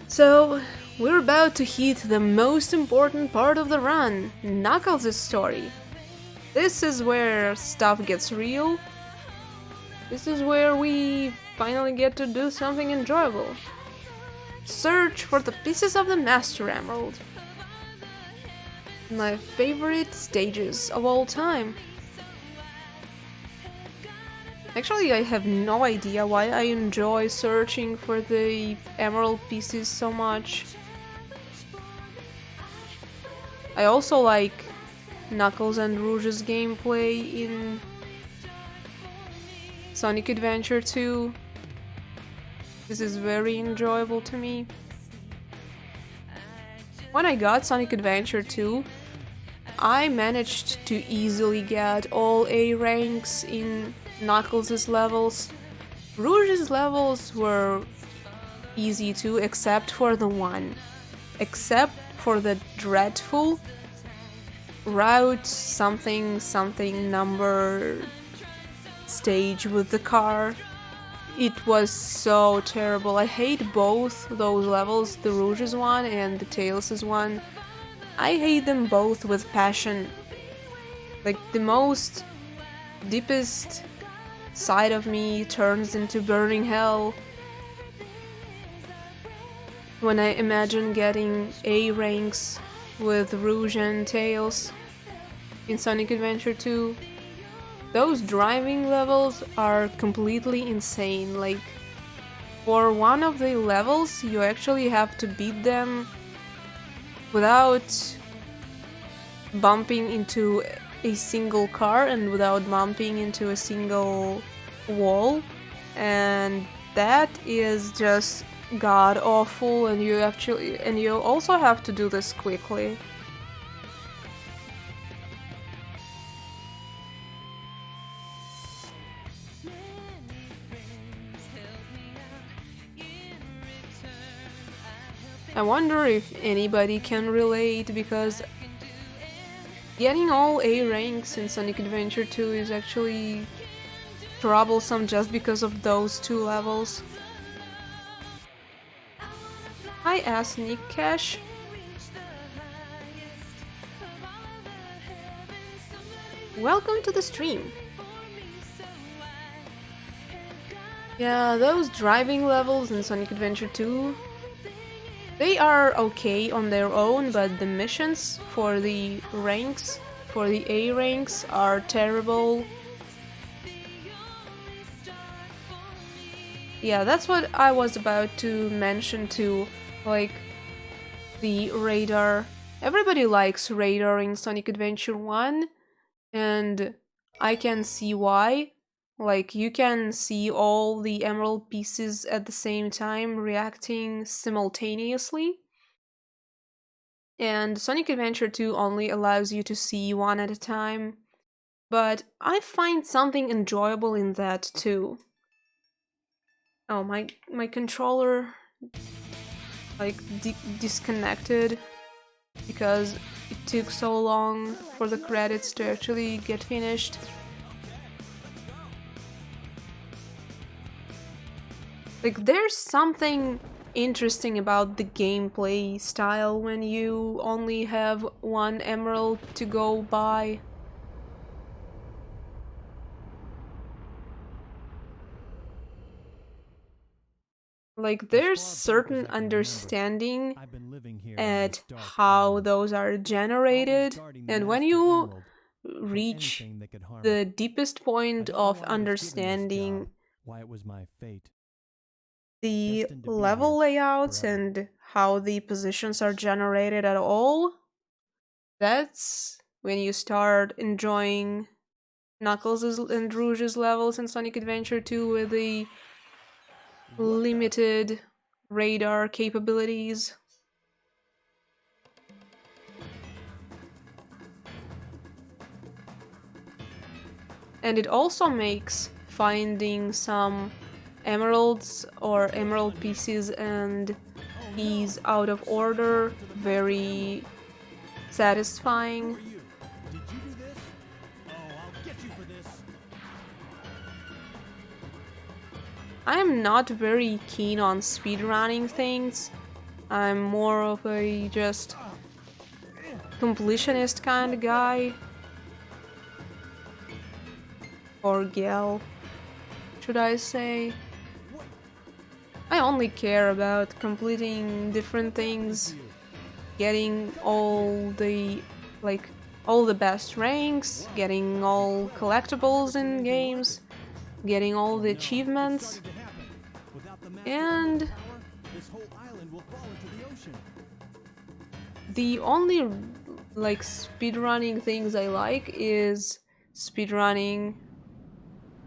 So, we're about to hit the most important part of the run, Knuckles' story. This is where stuff gets real. This is where we finally get to do something enjoyable. Search for the pieces of the Master Emerald. My favorite stages of all time. Actually, I have no idea why I enjoy searching for the emerald pieces so much. I also like Knuckles and Rouge's gameplay in Sonic Adventure 2. This is very enjoyable to me. When I got Sonic Adventure 2, I managed to easily get all A ranks in Knuckles' levels. Rouge's levels were easy too, except for the one. Except for the dreadful Route something something number stage with the car. It was so terrible. I hate both those levels, the Rouge's one and the Tails' one. I hate them both with passion. Like, the most deepest side of me turns into burning hell when I imagine getting A ranks with Rouge and Tails in Sonic Adventure 2. Those driving levels are completely insane. Like, for one of the levels, you actually have to beat them without bumping into a single car and without bumping into a single wall, and that is just god awful, and you also have to do this quickly. I wonder if anybody can relate, because getting all A ranks in Sonic Adventure 2 is actually troublesome just because of those two levels. Hi Nick Cash. Welcome to the stream. Yeah, those driving levels in Sonic Adventure 2, they are okay on their own, but the missions for the ranks, for the A ranks, are terrible. Yeah, that's what I was about to mention too, like the radar. Everybody likes radar in Sonic Adventure 1, and I can see why. Like, you can see all the emerald pieces at the same time reacting simultaneously. And Sonic Adventure 2 only allows you to see one at a time. But I find something enjoyable in that too. Oh, my controller like disconnected because it took so long for the credits to actually get finished. Like, there's something interesting about the gameplay style when you only have one emerald to go by. Like, there's certain understanding at how those are generated, and when you reach the deepest point of understanding the level layouts and how the positions are generated at all, that's when you start enjoying Knuckles' and Rouge's levels in Sonic Adventure 2 with the limited radar capabilities. And it also makes finding some emeralds or emerald pieces and keys out of order very satisfying. I am not very keen on speedrunning things. I'm more of a just completionist kind of guy. Or gal, should I say. I only care about completing different things, getting all the best ranks, getting all collectibles in games, getting all the achievements, and the only speedrunning things I like is speedrunning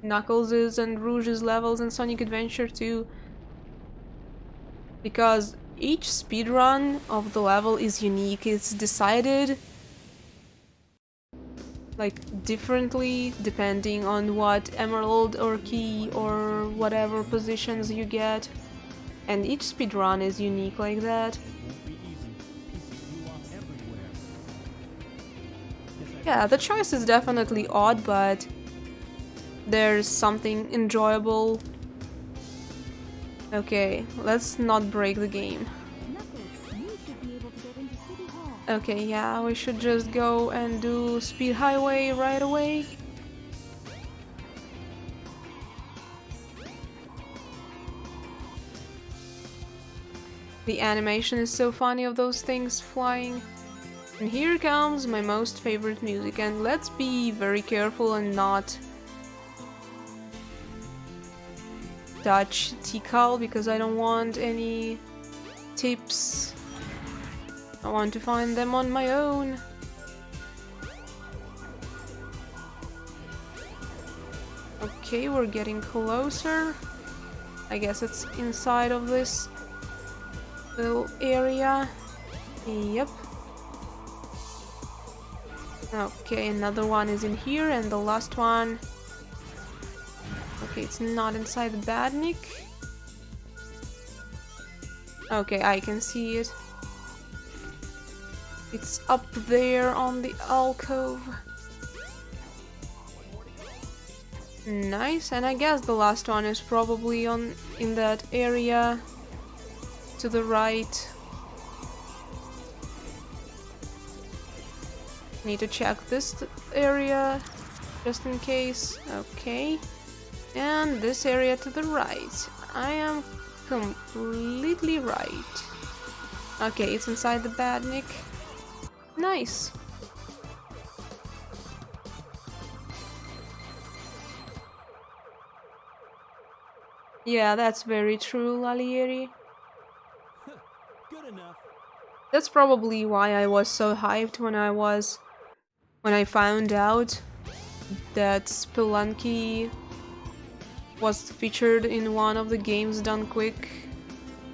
Knuckles' and Rouge's levels in Sonic Adventure 2, because each speedrun of the level is unique. It's decided differently depending on what emerald or key or whatever positions you get, and each speedrun is unique like that. Yeah, the choice is definitely odd, but there's something enjoyable. Okay, let's not break the game. Okay, yeah, we should just go and do Speed Highway right away. The animation is so funny of those things flying. And here comes my most favorite music, and let's be very careful and not touch Tikal because I don't want any tips. I want to find them on my own. Okay, we're getting closer. I guess it's inside of this little area. Yep. Okay, another one is in here, and the last one... Okay, it's not inside the badnik. Okay, I can see it. It's up there on the alcove. Nice, and I guess the last one is probably in that area to the right. Need to check this area just in case. Okay. And this area to the right. I am completely right. Okay, it's inside the badnik. Nice. Yeah, that's very true, Lalieri. Good enough. That's probably why I was so hyped when I found out that Spelunky was featured in one of the Games Done Quick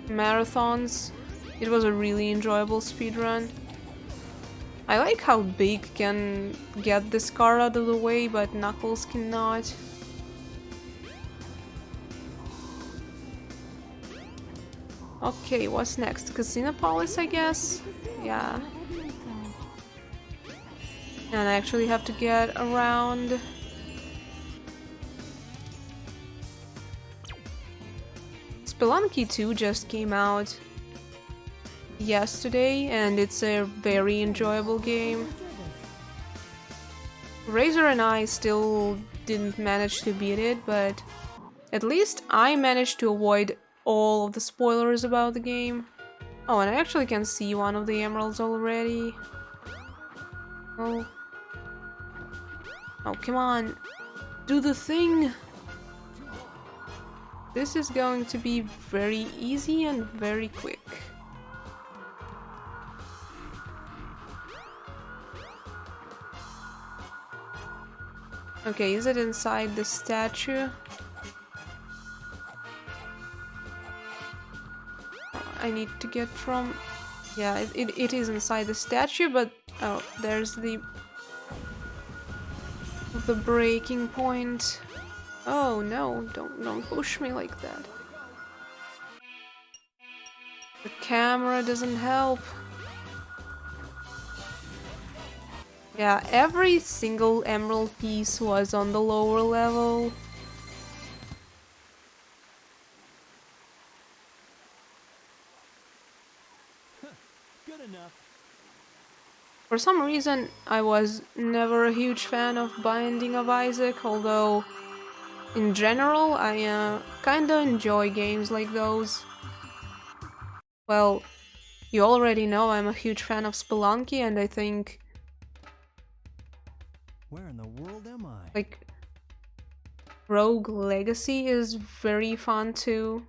marathons. It was a really enjoyable speedrun. I like how Big can get this car out of the way, but Knuckles cannot. Okay, what's next? Casinopolis, I guess? Yeah. And I actually have to get around. Spelunky 2 just came out yesterday, and it's a very enjoyable game. Razor and I still didn't manage to beat it, but at least I managed to avoid all of the spoilers about the game. Oh, and I actually can see one of the emeralds already. Oh. Oh, come on. Do the thing! This is going to be very easy and very quick. Okay, is it inside the statue? I need to get from... Yeah, it is inside the statue, but... Oh, there's the breaking point. Oh no, don't push me like that. The camera doesn't help. Yeah, every single emerald piece was on the lower level. Good enough. For some reason, I was never a huge fan of Binding of Isaac, although in general, I kinda enjoy games like those. Well, you already know I'm a huge fan of Spelunky, and I think... Where in the world am I? like, Rogue Legacy is very fun too.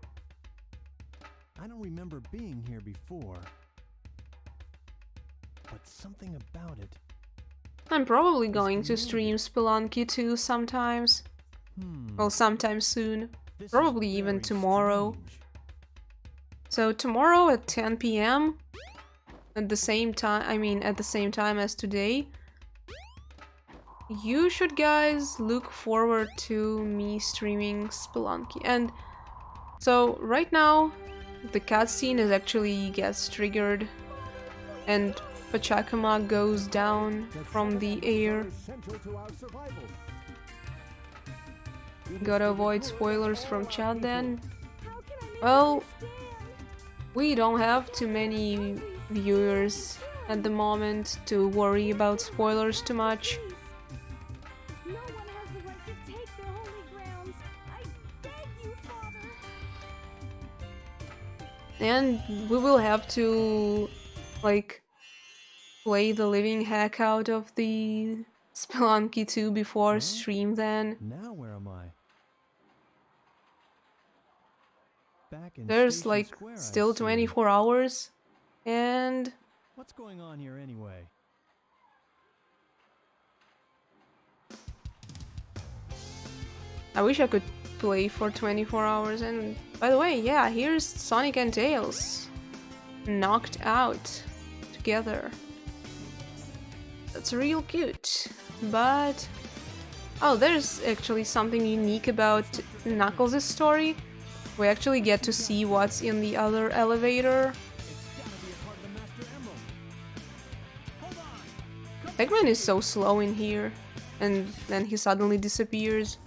I don't remember being here before. But something about it. I'm probably going to stream Spelunky 2 sometimes. Well, sometime soon. This is Probably even very tomorrow. strange. So tomorrow at 10 PM, at the same time as today, you should guys look forward to me streaming Spelunky. And so right now, the cutscene is actually gets triggered, and Pachacamac goes down from the air. Gotta avoid spoilers from chat then. Well, we don't have too many viewers at the moment to worry about spoilers too much. No one has the right to take the holy grounds. I beg you, Father. And we will have to, like, play the living heck out of the Spelunky 2 before stream then. Now where am I? Back in There's Station like Square, I still see. 24 hours and What's going on here anyway? I wish I could play for 24 hours. And by the way, yeah, here's Sonic and Tails knocked out together. That's real cute. But oh, there's actually something unique about Knuckles' story. We actually get to see what's in the other elevator. Eggman is so slow in here, and then he suddenly disappears.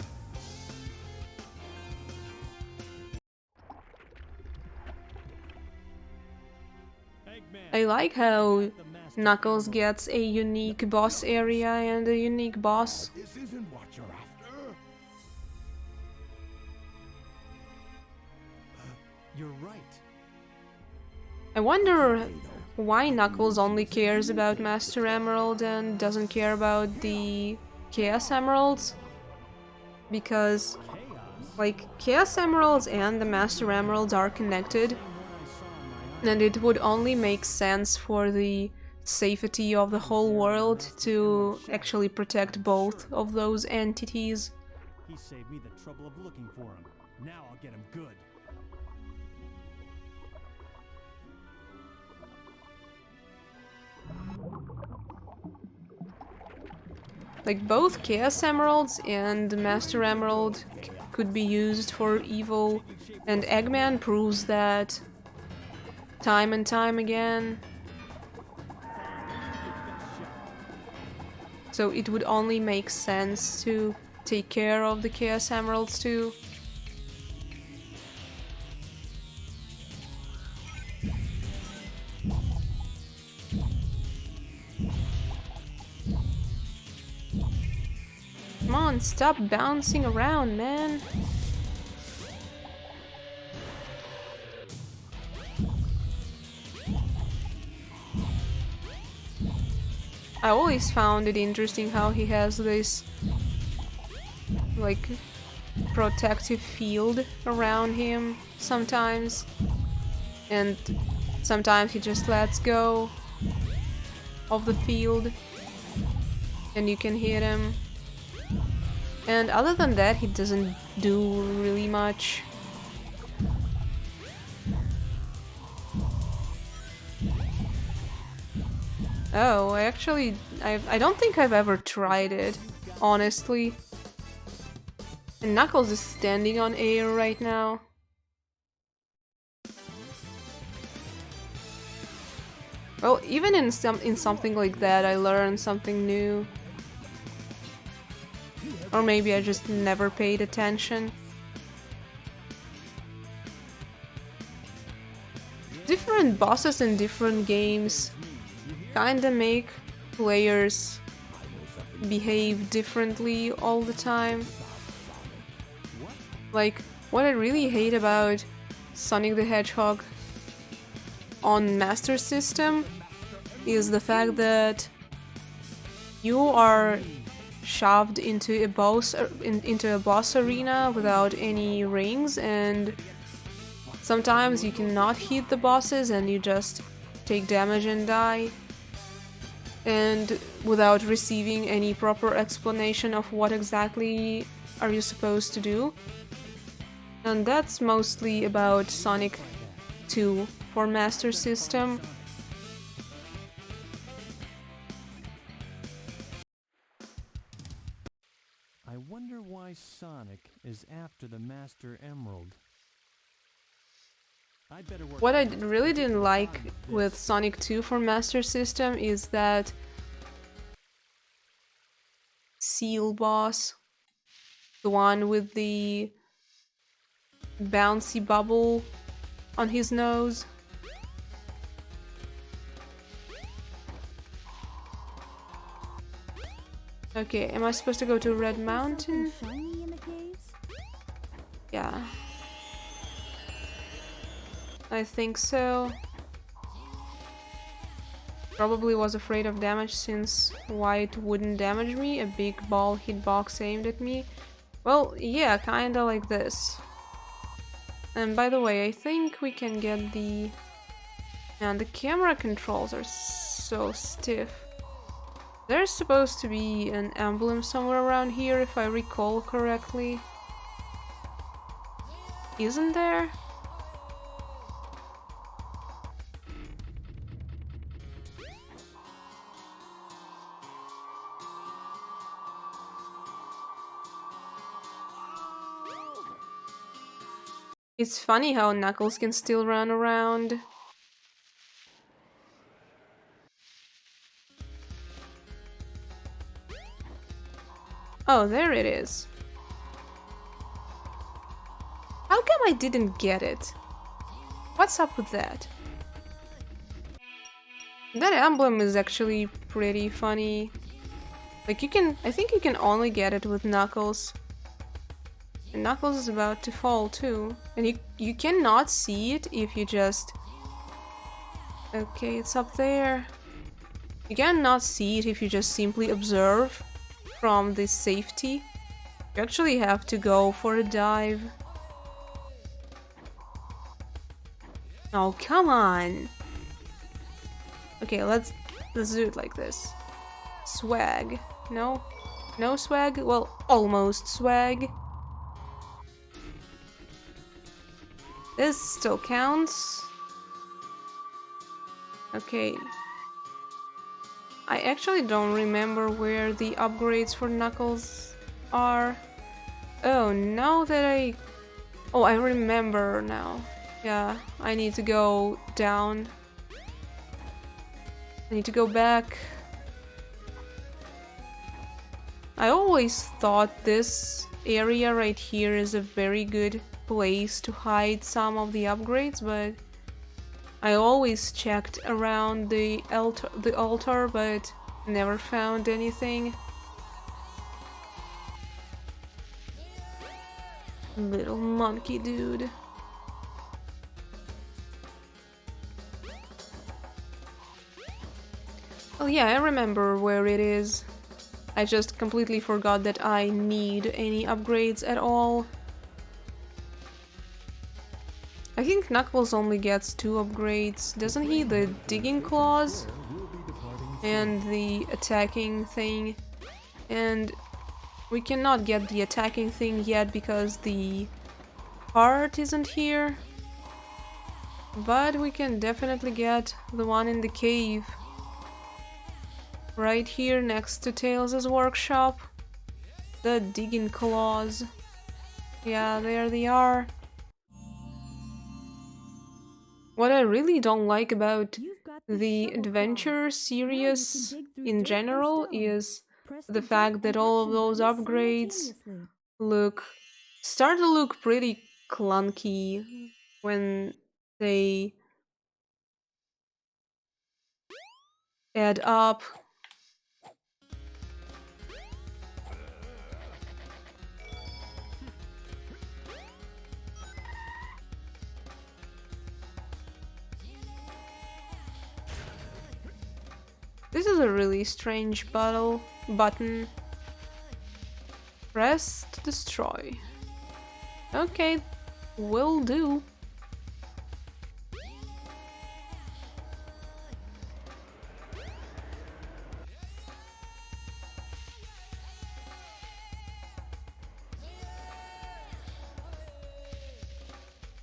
I like how Knuckles gets a unique boss area and a unique boss. This isn't what you're after. You're right. I wonder why Knuckles only cares about Master Emerald and doesn't care about the Chaos Emeralds. Because, like, Chaos Emeralds and the Master Emeralds are connected, and it would only make sense for the safety of the whole world to actually protect both of those entities. He saved me the trouble of looking for him. Now I'll get him good. Like, both Chaos Emeralds and Master Emerald could be used for evil, and Eggman proves that time and time again. So it would only make sense to take care of the Chaos Emeralds too. Come on, stop bouncing around, man. I always found it interesting how he has this, like, protective field around him sometimes, and sometimes he just lets go of the field and you can hit him. And other than that, he doesn't do really much. Oh, I don't think I've ever tried it, honestly. And Knuckles is standing on air right now. Well, even in something like that, I learned something new. Or maybe I just never paid attention. Different bosses in different games kinda make players behave differently all the time. Like, what I really hate about Sonic the Hedgehog on Master System is the fact that you are shoved into a boss arena without any rings, and sometimes you cannot hit the bosses and you just take damage and die, and without receiving any proper explanation of what exactly are you supposed to do. And that's mostly about Sonic 2 for Master System. I wonder why Sonic is after the Master Emerald. I'd better work. What I really didn't like with Sonic 2 for Master System is that Seal boss, the one with the bouncy bubble on his nose. Okay, am I supposed to go to Red Mountain? Shiny in the caves? Yeah. I think so. Probably was afraid of damage, since white wouldn't damage me. A big ball hitbox aimed at me. Well, yeah, kinda like this. And by the way, I think we can get the... And the camera controls are so stiff. There's supposed to be an emblem somewhere around here, if I recall correctly. Isn't there? It's funny how Knuckles can still run around. Oh, there it is. How come I didn't get it? What's up with that? That emblem is actually pretty funny. Like, you can... I think you can only get it with Knuckles. And Knuckles is about to fall too. And you cannot see it if you just... Okay, it's up there. You cannot see it if you just simply observe from the safety. You actually have to go for a dive. Oh, come on! Okay, let's do it like this. Swag. No? No swag? Well, almost swag. This still counts. Okay. I actually don't remember where the upgrades for Knuckles are. Oh, now that I... Oh, I remember now. Yeah, I need to go down. I need to go back. I always thought this area right here is a very good place to hide some of the upgrades, but I always checked around the altar, but never found anything. Little monkey dude. Oh yeah, I remember where it is. I just completely forgot that I need any upgrades at all. I think Knuckles only gets 2 upgrades, doesn't he? The digging claws and the attacking thing. And we cannot get the attacking thing yet because the heart isn't here. But we can definitely get the one in the cave. Right here next to Tails' workshop. The digging claws. Yeah, there they are. What I really don't like about the adventure series in general is the fact that all of those upgrades start to look pretty clunky when they add up. This is a really strange button. Press to destroy. Okay, will do.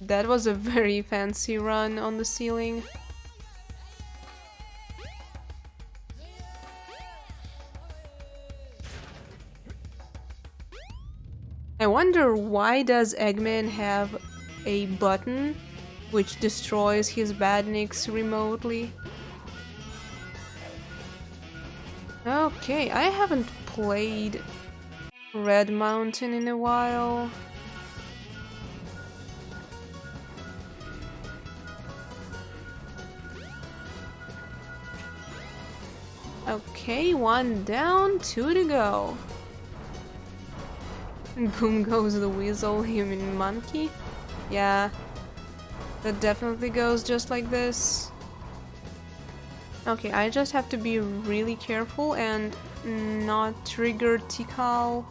That was a very fancy run on the ceiling. I wonder, why does Eggman have a button which destroys his badniks remotely? Okay, I haven't played Red Mountain in a while. Okay, 1 down, 2 to go. And boom goes the weasel, you mean monkey? Yeah, that definitely goes just like this. Okay, I just have to be really careful and not trigger Tikal.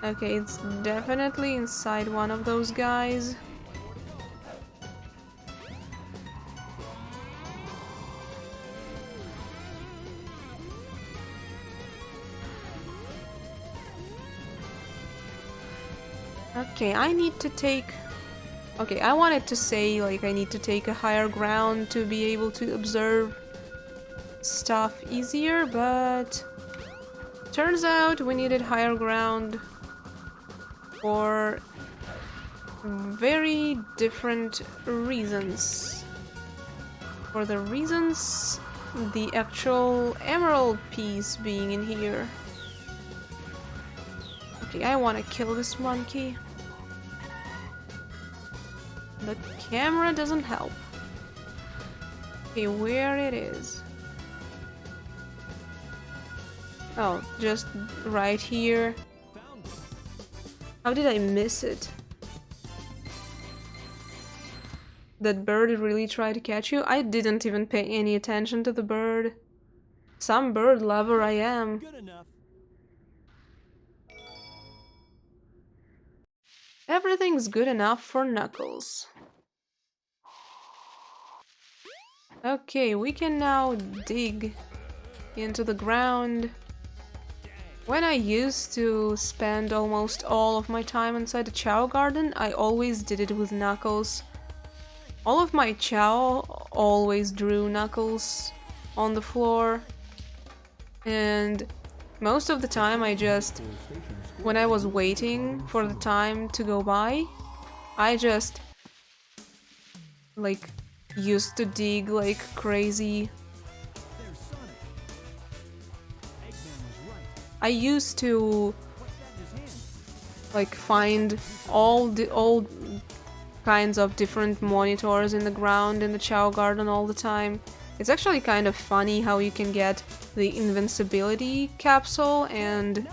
Okay, it's definitely inside one of those guys. Okay, I need to take... Okay, I wanted to say, like, I need to take a higher ground to be able to observe stuff easier, but... Turns out we needed higher ground for very different reasons. For the reasons the actual emerald piece being in here. Okay, I want to kill this monkey. The camera doesn't help. Okay, where it is? Oh, just right here. How did I miss it? That bird really tried to catch you? I didn't even pay any attention to the bird. Some bird lover I am. Good enough. Everything's good enough for Knuckles. Okay, we can now dig into the ground. When I used to spend almost all of my time inside the Chow Garden, I always did it with Knuckles. All of my Chow always drew Knuckles on the floor. And most of the time I just... When I was waiting for the time to go by, I just... like... used to dig like crazy. I used to like find all kinds of different monitors in the ground in the Chow Garden all the time. It's actually kind of funny how you can get the invincibility capsule and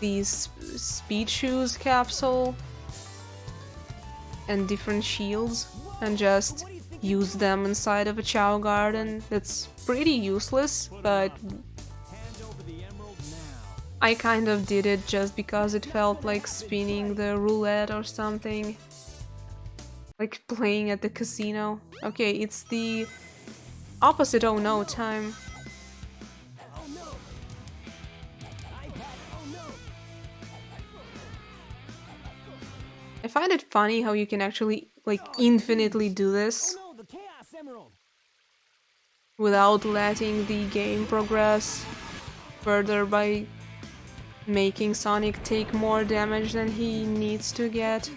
the speed shoes capsule and different shields and just use them inside of a Chow Garden. That's pretty useless, but I kind of did it just because it felt like spinning the roulette or something. Like playing at the casino. Okay, it's the opposite oh no time. I find it funny how you can actually like infinitely do this without letting the game progress further by making Sonic take more damage than he needs to get.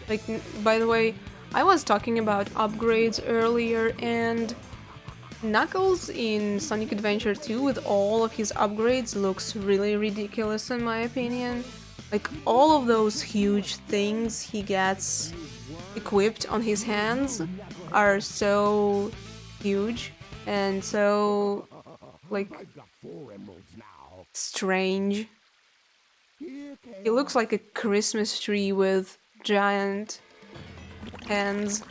Like, by the way, I was talking about upgrades earlier, and Knuckles in Sonic Adventure 2 with all of his upgrades looks really ridiculous in my opinion. Like, all of those huge things he gets equipped on his hands are so huge and so, like, strange. He looks like a Christmas tree with giant hands.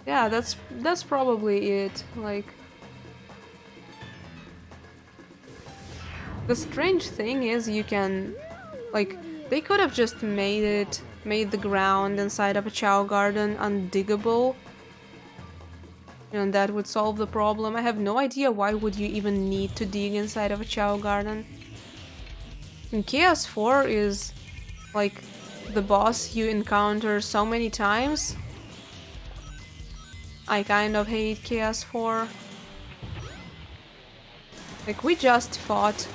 Yeah, that's probably it. Like, the strange thing is you can, like, they could have just made the ground inside of a Chow Garden undiggable, and that would solve the problem. I have no idea why would you even need to dig inside of a Chow Garden. And Chaos 4 is like the boss you encounter so many times. I kind of hate Chaos 4. Like, we just fought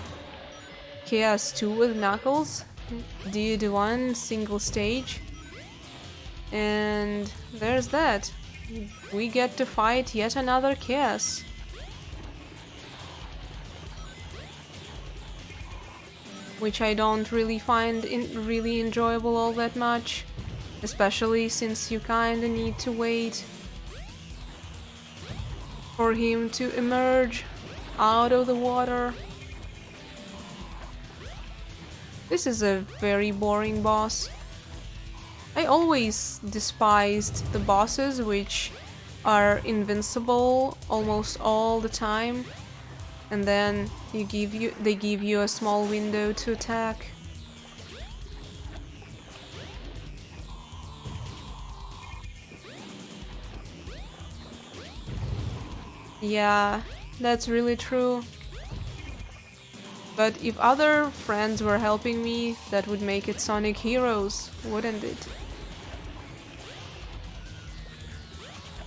Chaos 2 with Knuckles, did one single stage, and there's that. we get to fight yet another Chaos. Which I don't really find really enjoyable all that much. Especially since you kinda need to wait for him to emerge out of the water. This is a very boring boss. I always despised the bosses which are invincible almost all the time, and then they give you a small window to attack. Yeah, that's really true. But if other friends were helping me, that would make it Sonic Heroes, wouldn't it?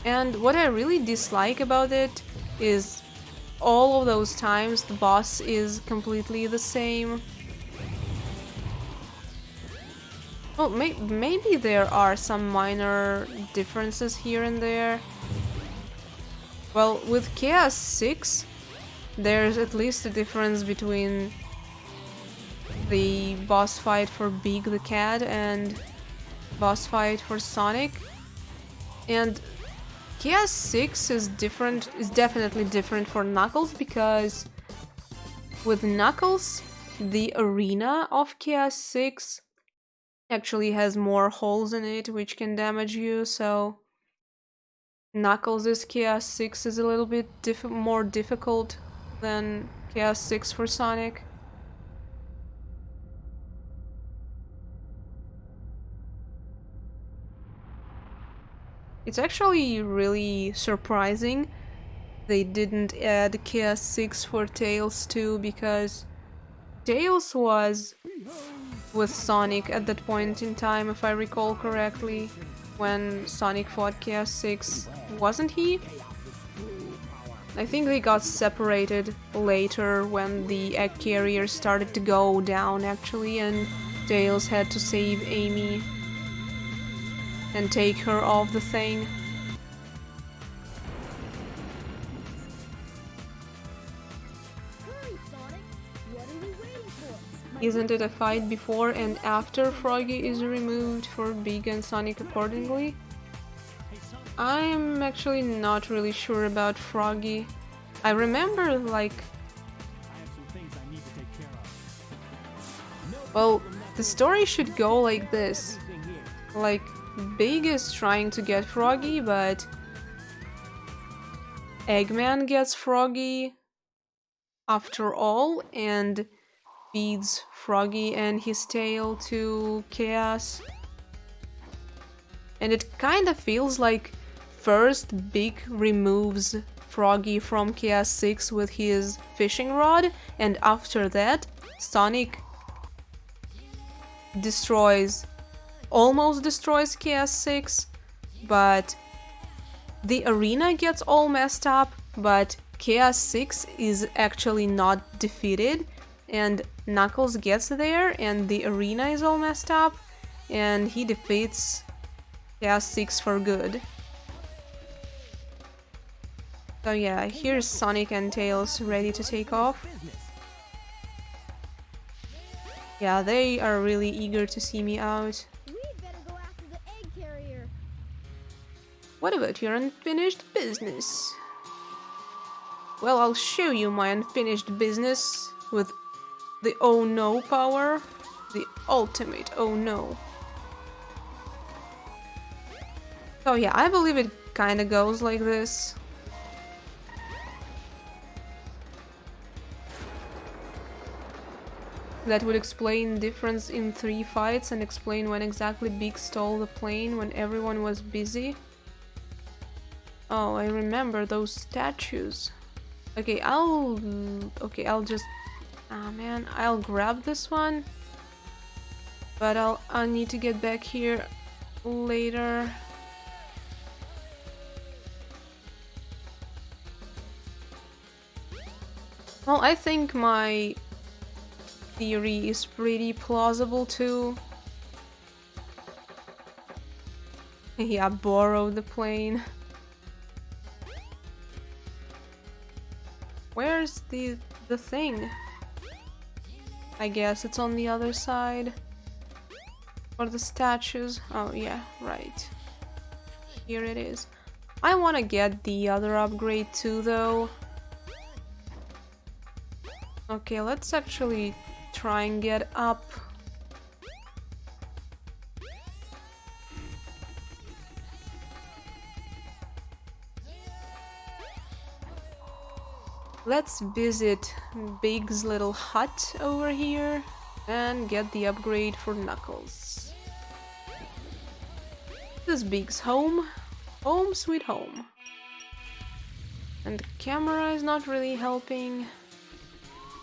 And what I really dislike about it is all of those times the boss is completely the same. Well, maybe there are some minor differences here and there. Well, with Chaos 6, there's at least a difference between the boss fight for Big the Cat and boss fight for Sonic. And Chaos 6 is definitely different for Knuckles, because with Knuckles, the arena of Chaos 6 actually has more holes in it which can damage you, so Knuckles' Chaos 6 is a little bit more difficult than Chaos 6 for Sonic. It's actually really surprising they didn't add Chaos 6 for Tails too, because Tails was with Sonic at that point in time, if I recall correctly, when Sonic fought Chaos 6, wasn't he? I think they got separated later when the egg carrier started to go down actually, and Tails had to save Amy and take her off the thing. Hurry, Sonic! What are we waiting for? Isn't it a fight before and after Froggy is removed for Big and Sonic accordingly? I'm actually not really sure about Froggy. I remember, like... Well, the story should go like this. Like, Big is trying to get Froggy, but Eggman gets Froggy after all and feeds Froggy and his tail to Chaos. And it kinda feels like first Big removes Froggy from Chaos 6 with his fishing rod, and after that Sonic almost destroys Chaos 6, but the arena gets all messed up, but Chaos 6 is actually not defeated, and Knuckles gets there and the arena is all messed up, and he defeats Chaos 6 for good. So yeah, here's Sonic and Tails ready to take off. Yeah, they are really eager to see me out. We'd better go after the egg carrier. What about your unfinished business? Well, I'll show you my unfinished business with the oh no power. The ultimate oh no. So yeah, I believe it kinda goes like this. That would explain difference in 3 fights and explain when exactly Big stole the plane when everyone was busy. Oh, I remember those statues. Okay, I'll just... Ah man, I'll grab this one. But I'll need to get back here later. Well, I think my theory is pretty plausible too. Yeah, borrow the plane. where's the thing? I guess it's on the other side. Or the statues. Oh yeah, right. Here it is. I want to get the other upgrade too, though. Okay, let's actually try and get up. Let's visit Big's little hut over here and get the upgrade for Knuckles. This is Big's home. Home sweet home. And the camera is not really helping.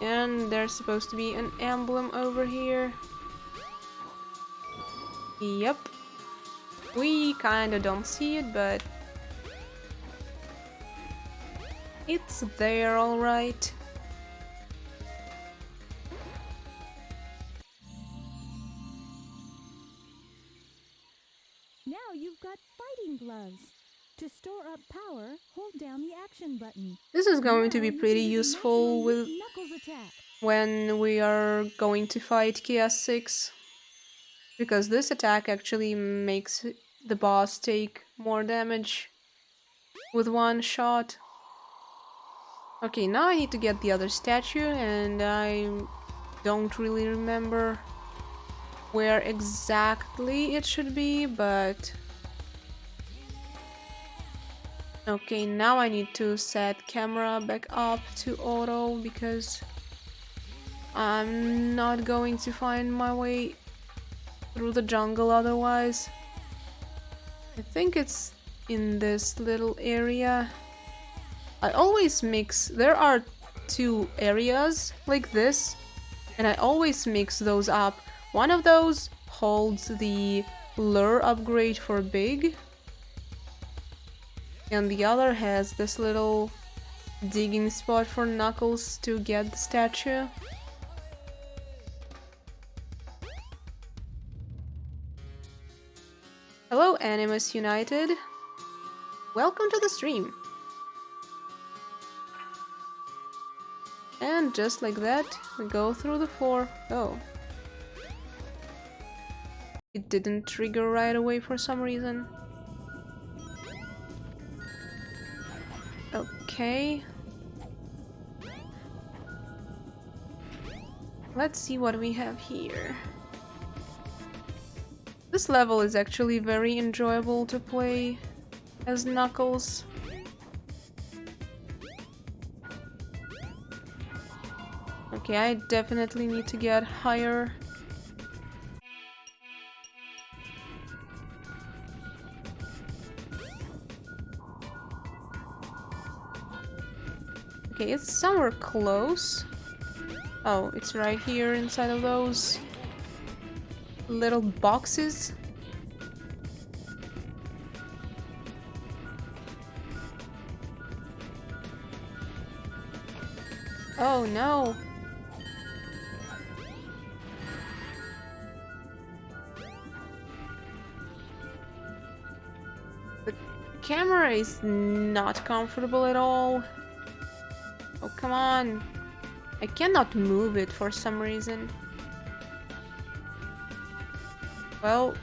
And there's supposed to be an emblem over here. Yep. We kinda don't see it, but it's there alright. Now you've got fighting gloves. To store up power, hold down the action button. This is going to Now be you pretty can useful naturally with use Knuckles attack. when we are going to fight KS6, because this attack actually makes the boss take more damage with one shot. Okay, now I need to get the other statue, and I don't really remember where exactly it should be, but okay, now I need to set camera back up to auto because I'm not going to find my way through the jungle otherwise. I think it's in this little area. I always mix, there are two areas like this, and I always mix those up. One of those holds the lure upgrade for Big, and the other has this little digging spot for Knuckles to get the statue. Hello, Animus United. Welcome to the stream. And just like that, we go through the floor. Oh. It didn't trigger right away for some reason. Okay. Let's see what we have here. This level is actually very enjoyable to play as Knuckles. Okay, I definitely need to get higher. Okay, it's somewhere close. Oh, it's right here inside of those little boxes. Oh no! The camera is not comfortable at all. Oh, come on. I cannot move it for some reason. Well,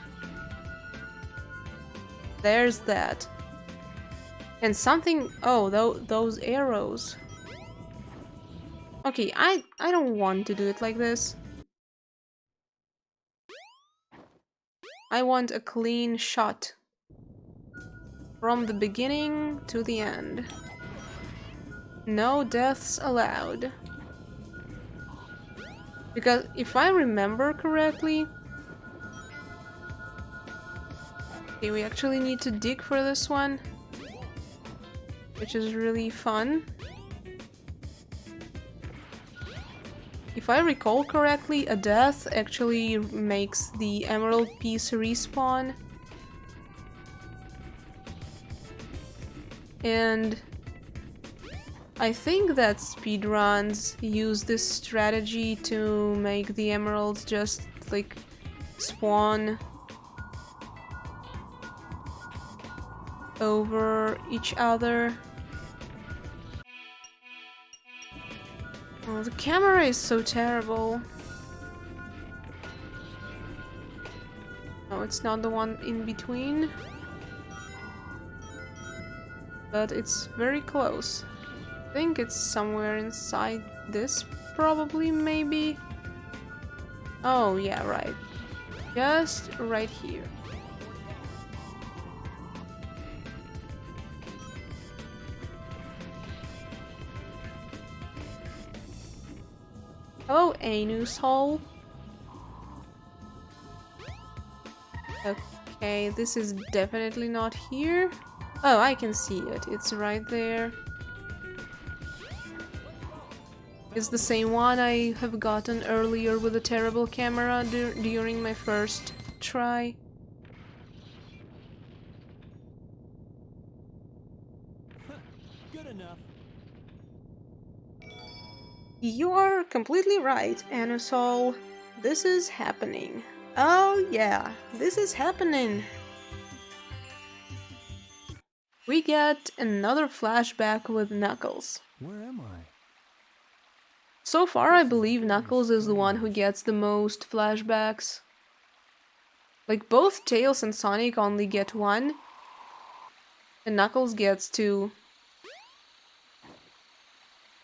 there's that. And something... Oh, those arrows. Okay, I don't want to do it like this. I want a clean shot. From the beginning to the end. No deaths allowed. Because if I remember correctly... Okay, we actually need to dig for this one. Which is really fun. If I recall correctly, a death actually makes the emerald piece respawn. And I think that speedruns use this strategy to make the emeralds just like spawn over each other. Oh, the camera is so terrible. No, it's not the one in between. But it's very close. I think it's somewhere inside this, probably, maybe. Oh, yeah, right. Just right here. Hello, anus hole. Okay, this is definitely not here. Oh, I can see it. It's right there. It's the same one I have gotten earlier with a terrible camera during my first try. Good enough. You are completely right, Anusol. This is happening. Oh yeah, this is happening. We get another flashback with Knuckles. Where am I? So far, I believe Knuckles is the one who gets the most flashbacks. Like, both Tails and Sonic only get one, and Knuckles gets two.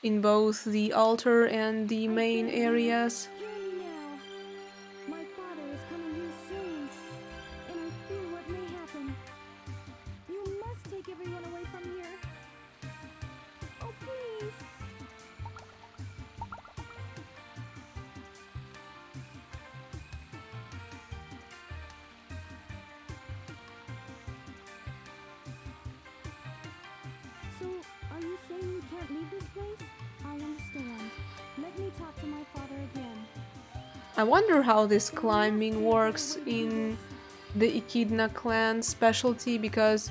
In both the altar and the main areas. Hear me now. My father is coming here soon, and I fear what may happen. You must take everyone away from here. Oh, please. So, are you saying you can't leave this place? I understand. Let me talk to my father again. I wonder how this climbing works in the Echidna clan specialty, because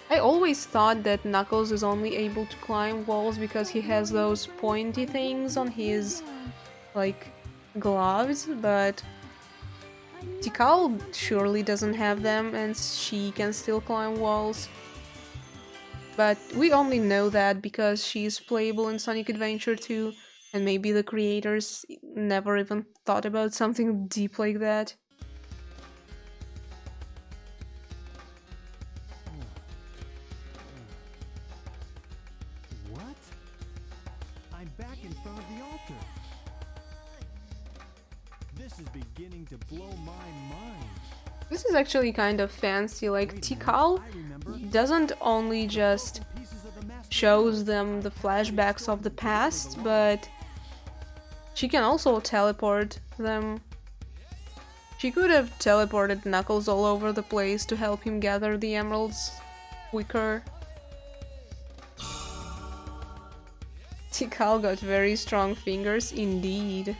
I always thought that Knuckles is only able to climb walls because he has those pointy things on his, like, gloves, but Tikal surely doesn't have them and she can still climb walls. But we only know that because she's playable in Sonic Adventure 2, and maybe the creators never even thought about something deep like that. What? I'm back in front of the altar. This is beginning to blow my mind. This is actually kind of fancy, like Tikal doesn't only just shows them the flashbacks of the past, but she can also teleport them. She could have teleported Knuckles all over the place to help him gather the emeralds quicker. Tikal got very strong fingers indeed.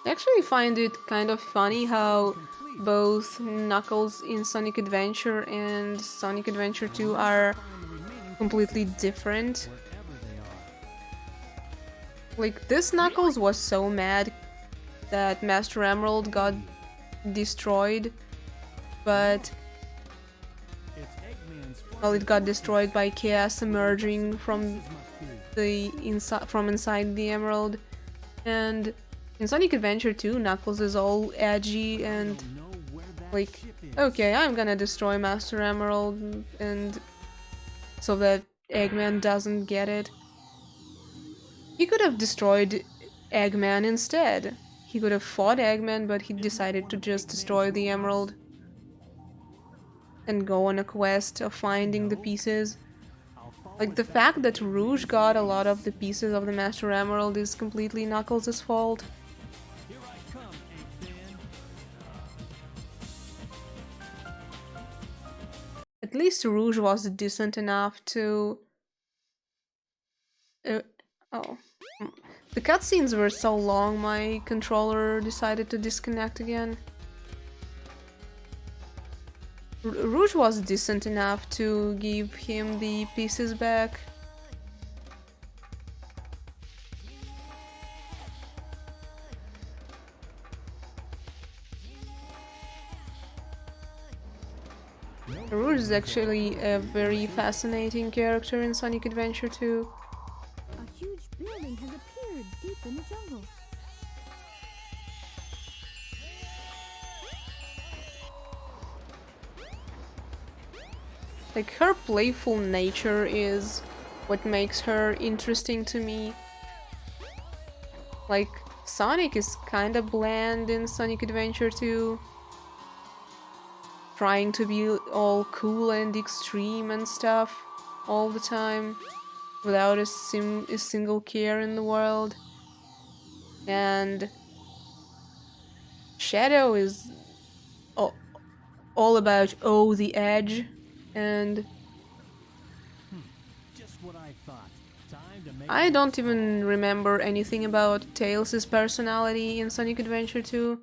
I actually find it kind of funny how both Knuckles in Sonic Adventure and Sonic Adventure 2 are completely different. Like, this Knuckles was so mad that Master Emerald got destroyed, but well, it got destroyed by chaos emerging from the inside the emerald. And in Sonic Adventure 2, Knuckles is all edgy and like, okay, I'm gonna destroy Master Emerald, and so that Eggman doesn't get it. He could have destroyed Eggman instead. He could have fought Eggman, but he decided to just destroy the emerald and go on a quest of finding the pieces. Like, the fact that Rouge got a lot of the pieces of the Master Emerald is completely Knuckles' fault. At least Rouge was decent enough to... oh. The cutscenes were so long, my controller decided to disconnect again. Rouge was decent enough to give him the pieces back. Rouge is actually a very fascinating character in Sonic Adventure 2. A huge building has appeared deep in the jungle. Like, her playful nature is what makes her interesting to me. Like, Sonic is kinda bland in Sonic Adventure 2. Trying to be all cool and extreme and stuff all the time. Without a single care in the world. And Shadow is all about, oh, the edge. And Just what I thought. Time to make I don't even remember anything about Tails' personality in Sonic Adventure 2.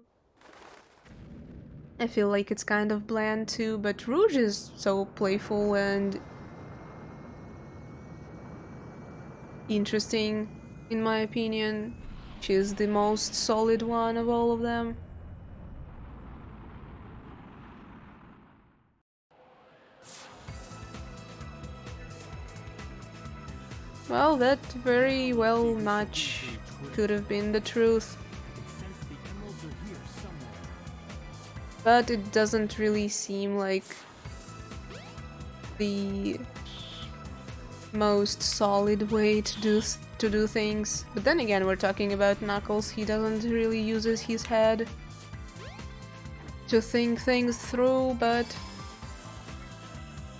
I feel like it's kind of bland too, but Rouge is so playful and interesting, in my opinion. She's the most solid one of all of them. Well, that very well much could have been the truth. sense the emeralds are here somewhere. But it doesn't really seem like the most solid way to do things. But then again, we're talking about Knuckles. He doesn't really use his head to think things through, but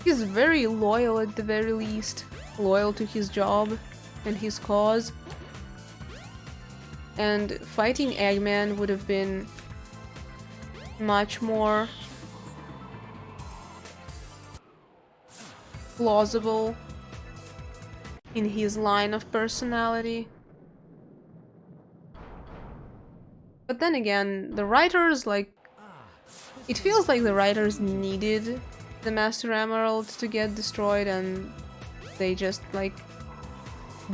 he's very loyal at the very least. Loyal to his job and his cause. And fighting Eggman would have been much more plausible in his line of personality. But then again, the writers, like, it feels like the writers needed the Master Emerald to get destroyed, and they just, like,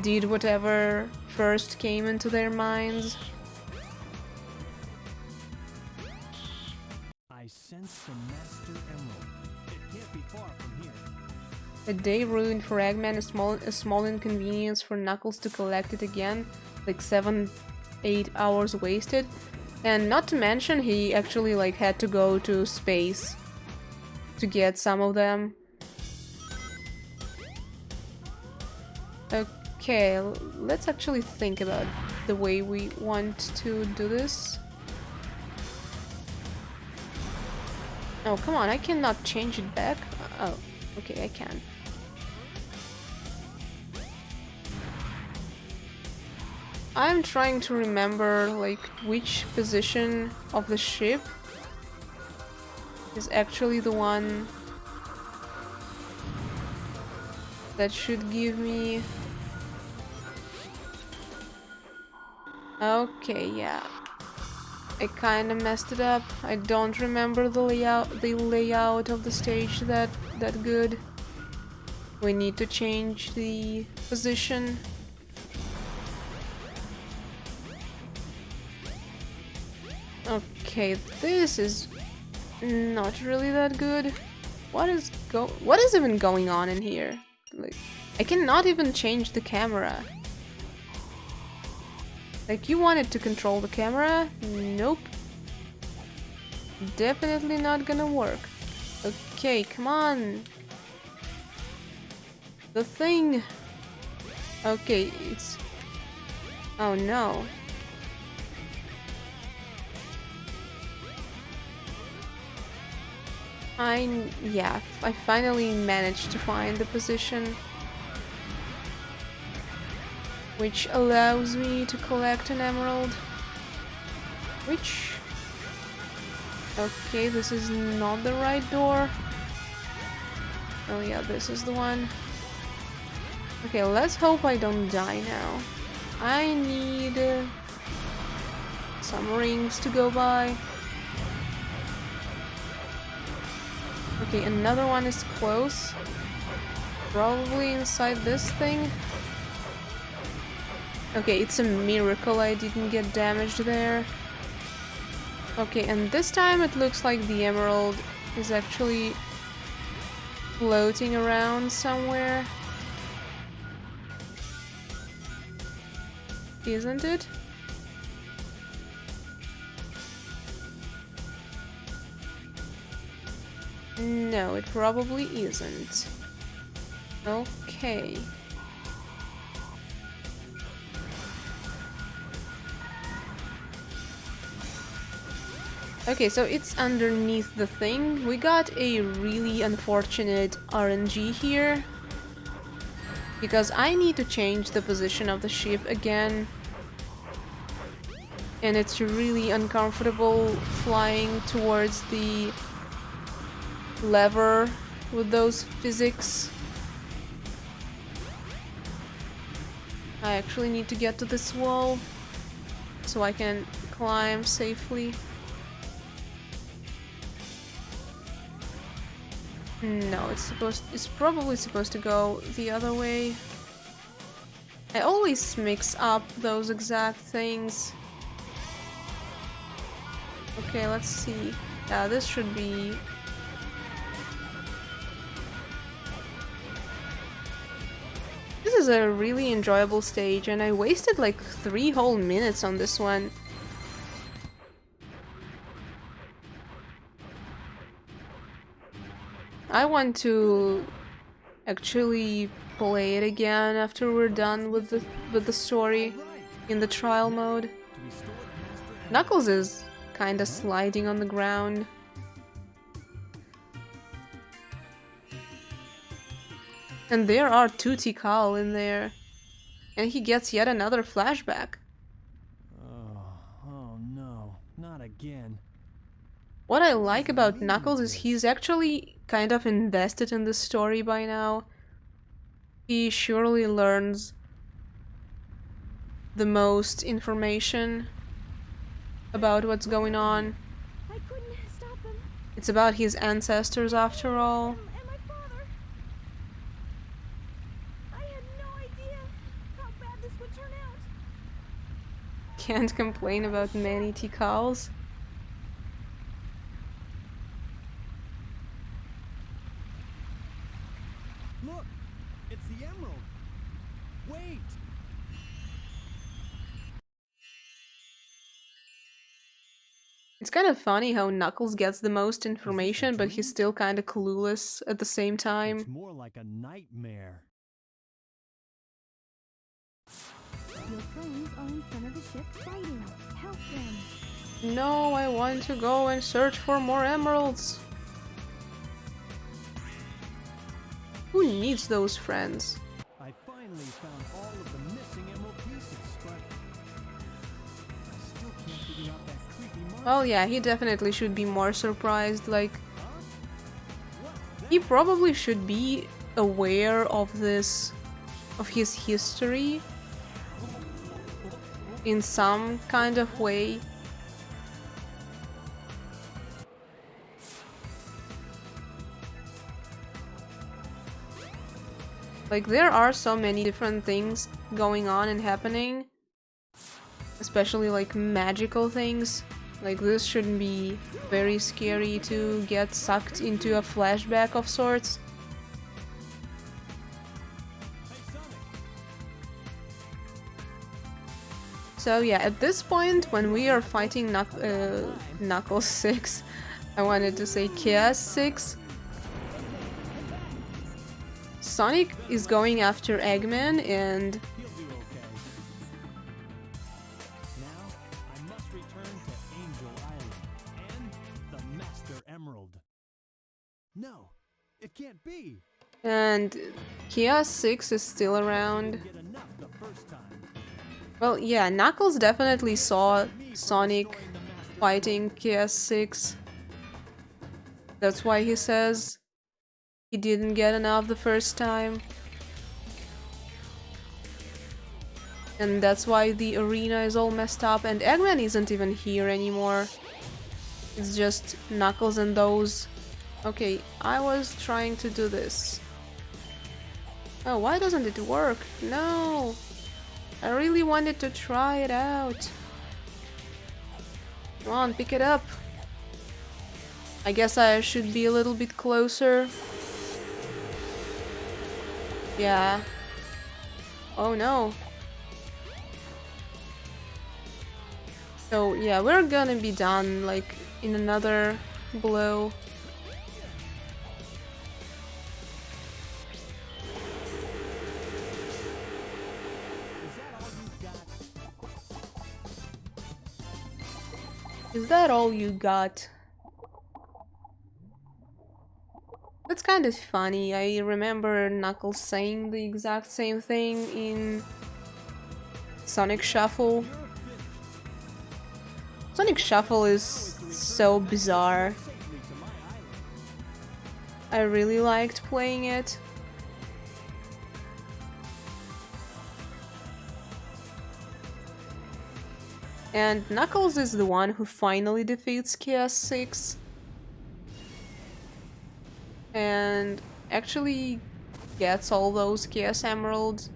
did whatever first came into their minds. I sense the Master Emerald. It can't be far from here. A day ruined for Eggman, a small inconvenience for Knuckles to collect it again, like 7-8 hours wasted. And not to mention, he actually, like, had to go to space to get some of them. Okay, let's actually think about the way we want to do this. Oh, come on, I cannot change it back. Oh, okay, I can. I'm trying to remember, like, which position of the ship is actually the one that should give me... Okay, yeah. I kinda messed it up. I don't remember the layout of the stage that good. We need to change the position. Okay, this is not really that good. What is even going on in here? Like, I cannot even change the camera. Like, you wanted to control the camera? Nope. Definitely not gonna work. Okay, come on. The thing. Okay, it's... Oh no. Yeah, I finally managed to find the position which allows me to collect an emerald. Which... Okay, this is not the right door. Oh yeah, this is the one. Okay, let's hope I don't die now. I need some rings to go by. Okay, another one is close. Probably inside this thing. Okay, it's a miracle I didn't get damaged there. Okay, and this time it looks like the emerald is actually floating around somewhere. Isn't it? No, it probably isn't. Okay. Okay, so it's underneath the thing. We got a really unfortunate RNG here. Because I need to change the position of the ship again. And it's really uncomfortable flying towards the lever with those physics. I actually need to get to this wall so I can climb safely. No, it's probably supposed to go the other way. I always mix up those exact things. Okay, let's see. Yeah, this should be... This is a really enjoyable stage, and I wasted like 3 whole minutes on this one. I want to actually play it again after we're done with the story in the trial mode. Knuckles is kinda sliding on the ground. And there are 2 Tikal in there. And he gets yet another flashback. Oh no, not again. What I like about Knuckles is he's actually kind of invested in the story by now. He surely learns the most information about what's going on. I couldn't stop him. It's about his ancestors after all. And my father. I had no idea how bad this would turn out. Can't complain about many Tikals. Look! It's the emerald! Wait! It's kind of funny how Knuckles gets the most information, but he's still kind of clueless at the same It's time. more like a nightmare. Your friends are in front of the ship fighting. Help them. No, I want to go and search for more emeralds. Who needs those friends? I finally found all of the missing emerald pieces, but I still can't figure out that creepy monster. Well, yeah, he definitely should be more surprised. Like, Huh? What's he that? probably should be aware of this, of his history in some kind of way. Like, there are so many different things going on and happening. Especially, like, magical things. Like, this shouldn't be very scary to get sucked into a flashback of sorts. Hey, Sonic! So yeah, at this point, when we are fighting Knuckles 6, I wanted to say Chaos 6, Sonic is going after Eggman, and He'll do okay. Now, I must return to Angel Island and the Master Emerald. No, it can't be. Chaos 6 is still around. Get enough the first time. Well, yeah, Knuckles definitely saw Sonic fighting Chaos 6. That's why he says he didn't get enough the first time. And that's why the arena is all messed up, and Eggman isn't even here anymore. It's just Knuckles and those. Okay, I was trying to do this. Oh, why doesn't it work? No! I really wanted to try it out. Come on, pick it up. I guess I should be a little bit closer. Yeah. Oh no. So yeah, we're gonna be done like in another blow. Is that all you got? That's kind of funny. I remember Knuckles saying the exact same thing in Sonic Shuffle. Sonic Shuffle is so bizarre. I really liked playing it. And Knuckles is the one who finally defeats Chaos 6. And actually gets all those Chaos Emeralds.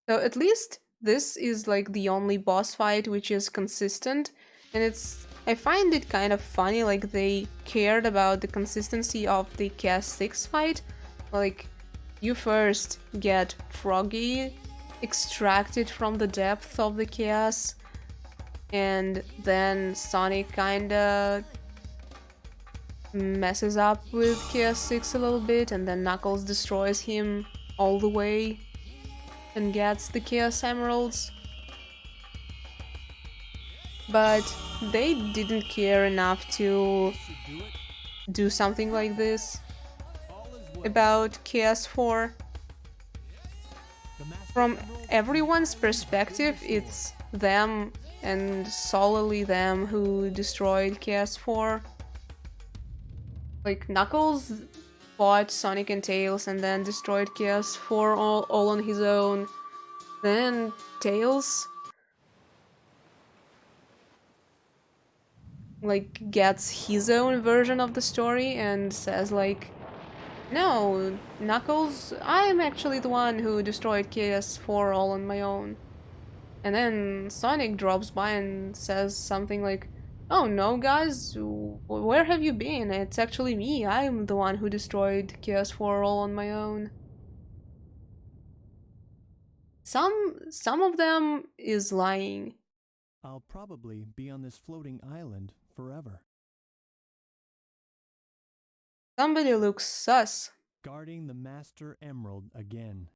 So at least this is like the only boss fight which is consistent, and I find it kind of funny, like they cared about the consistency of the Chaos 6 fight. Like, you first get Froggy extracted from the depth of the chaos, and then Sonic kinda messes up with Chaos 6 a little bit, and then Knuckles destroys him all the way and gets the Chaos Emeralds. But they didn't care enough to do something like this about Chaos 4. From everyone's perspective, it's them and solely them who destroyed Chaos 4. Like, Knuckles fought Sonic and Tails and then destroyed Chaos 4 all on his own. Then Tails like gets his own version of the story and says like, no, Knuckles, I'm actually the one who destroyed Chaos 4 all on my own. And then Sonic drops by and says something like, oh no guys, where have you been? It's actually me, I'm the one who destroyed Chaos 4 all on my own. Some of them is lying. I'll probably be on this floating island forever, Somebody looks sus. guarding the Master Emerald again.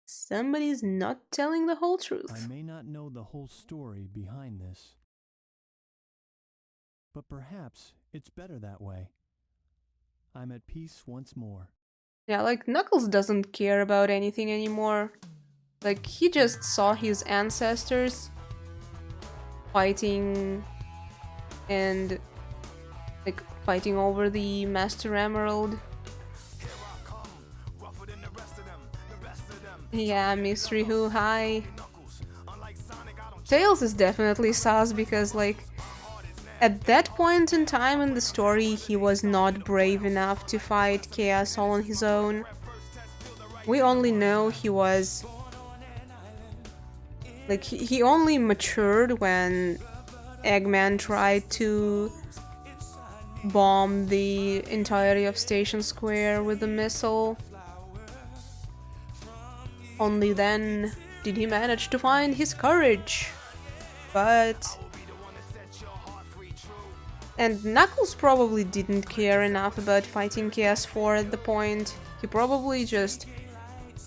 Somebody's not telling the whole I truth. may not know the whole story behind this, but perhaps it's better that way. I'm at peace once more. Yeah, like, Knuckles doesn't care about anything anymore. Like, he just saw his ancestors fighting and, like, fighting over the Master Emerald. Yeah, Mystery Who, hi. Tails is definitely sus because, like, at that point in time in the story, he was not brave enough to fight Chaos all on his own. We only know he was... like, he only matured when Eggman tried to bomb the entirety of Station Square with a missile. Only then did he manage to find his courage. But... and Knuckles probably didn't care enough about fighting Chaos 4 at the point. He probably just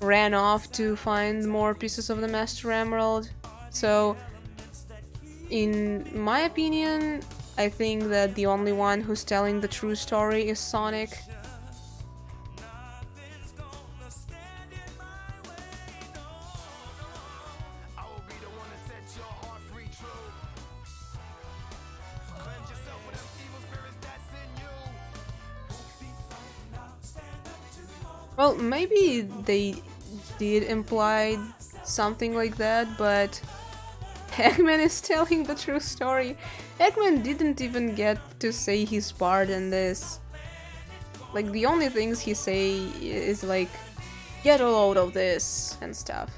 ran off to find more pieces of the Master Emerald. So, in my opinion, I think that the only one who's telling the true story is Sonic. Well, maybe they did imply something like that, but Eggman is telling the true story. Eggman didn't even get to say his part in this. Like, the only things he say is like, get a load of this and stuff.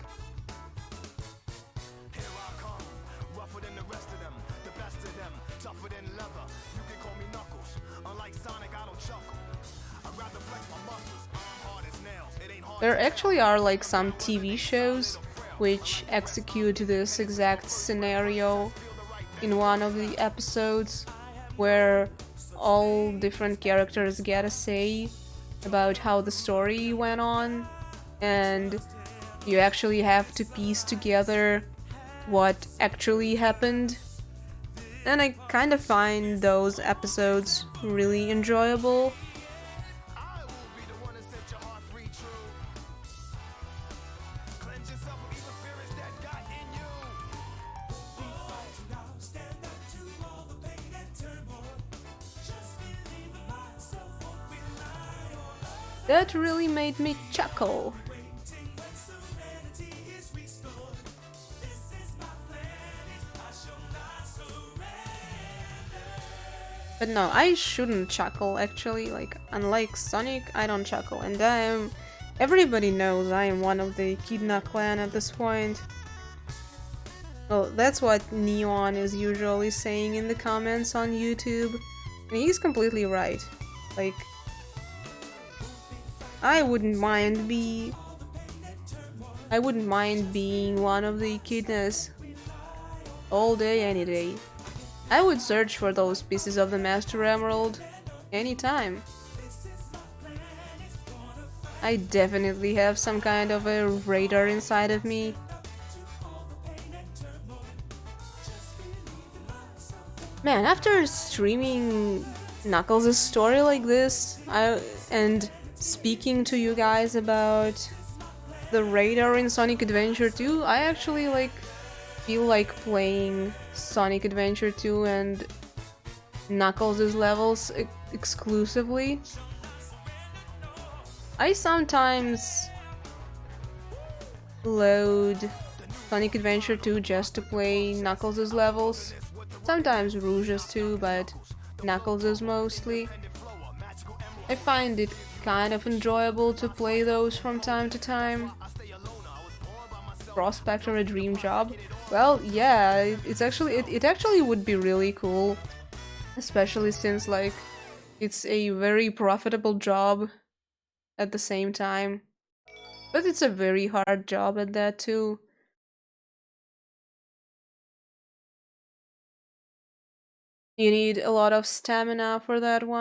There actually are like some TV shows which execute this exact scenario in one of the episodes where all different characters get a say about how the story went on, and you actually have to piece together what actually happened. And I kind of find those episodes really enjoyable. That really made me chuckle. But no, I shouldn't chuckle actually, like, unlike Sonic, I don't chuckle, and everybody knows I am one of the Kidna clan at this point. Well, that's what Neon is usually saying in the comments on YouTube, and he's completely right. Like, I wouldn't mind being one of the Kidnas all day, any day. I would search for those pieces of the Master Emerald anytime. I definitely have some kind of a radar inside of me. Man, after streaming Knuckles' story like this, and speaking to you guys about the radar in Sonic Adventure 2, I actually feel like playing Sonic Adventure 2 and Knuckles' levels exclusively. I sometimes load Sonic Adventure 2 just to play Knuckles' levels. Sometimes Rouge's too, but Knuckles' mostly. I find it kind of enjoyable to play those from time to time. Prospect or a dream job? Well, yeah, it actually would be really cool, especially since like it's a very profitable job at the same time. But it's a very hard job at that too. You need a lot of stamina for that one.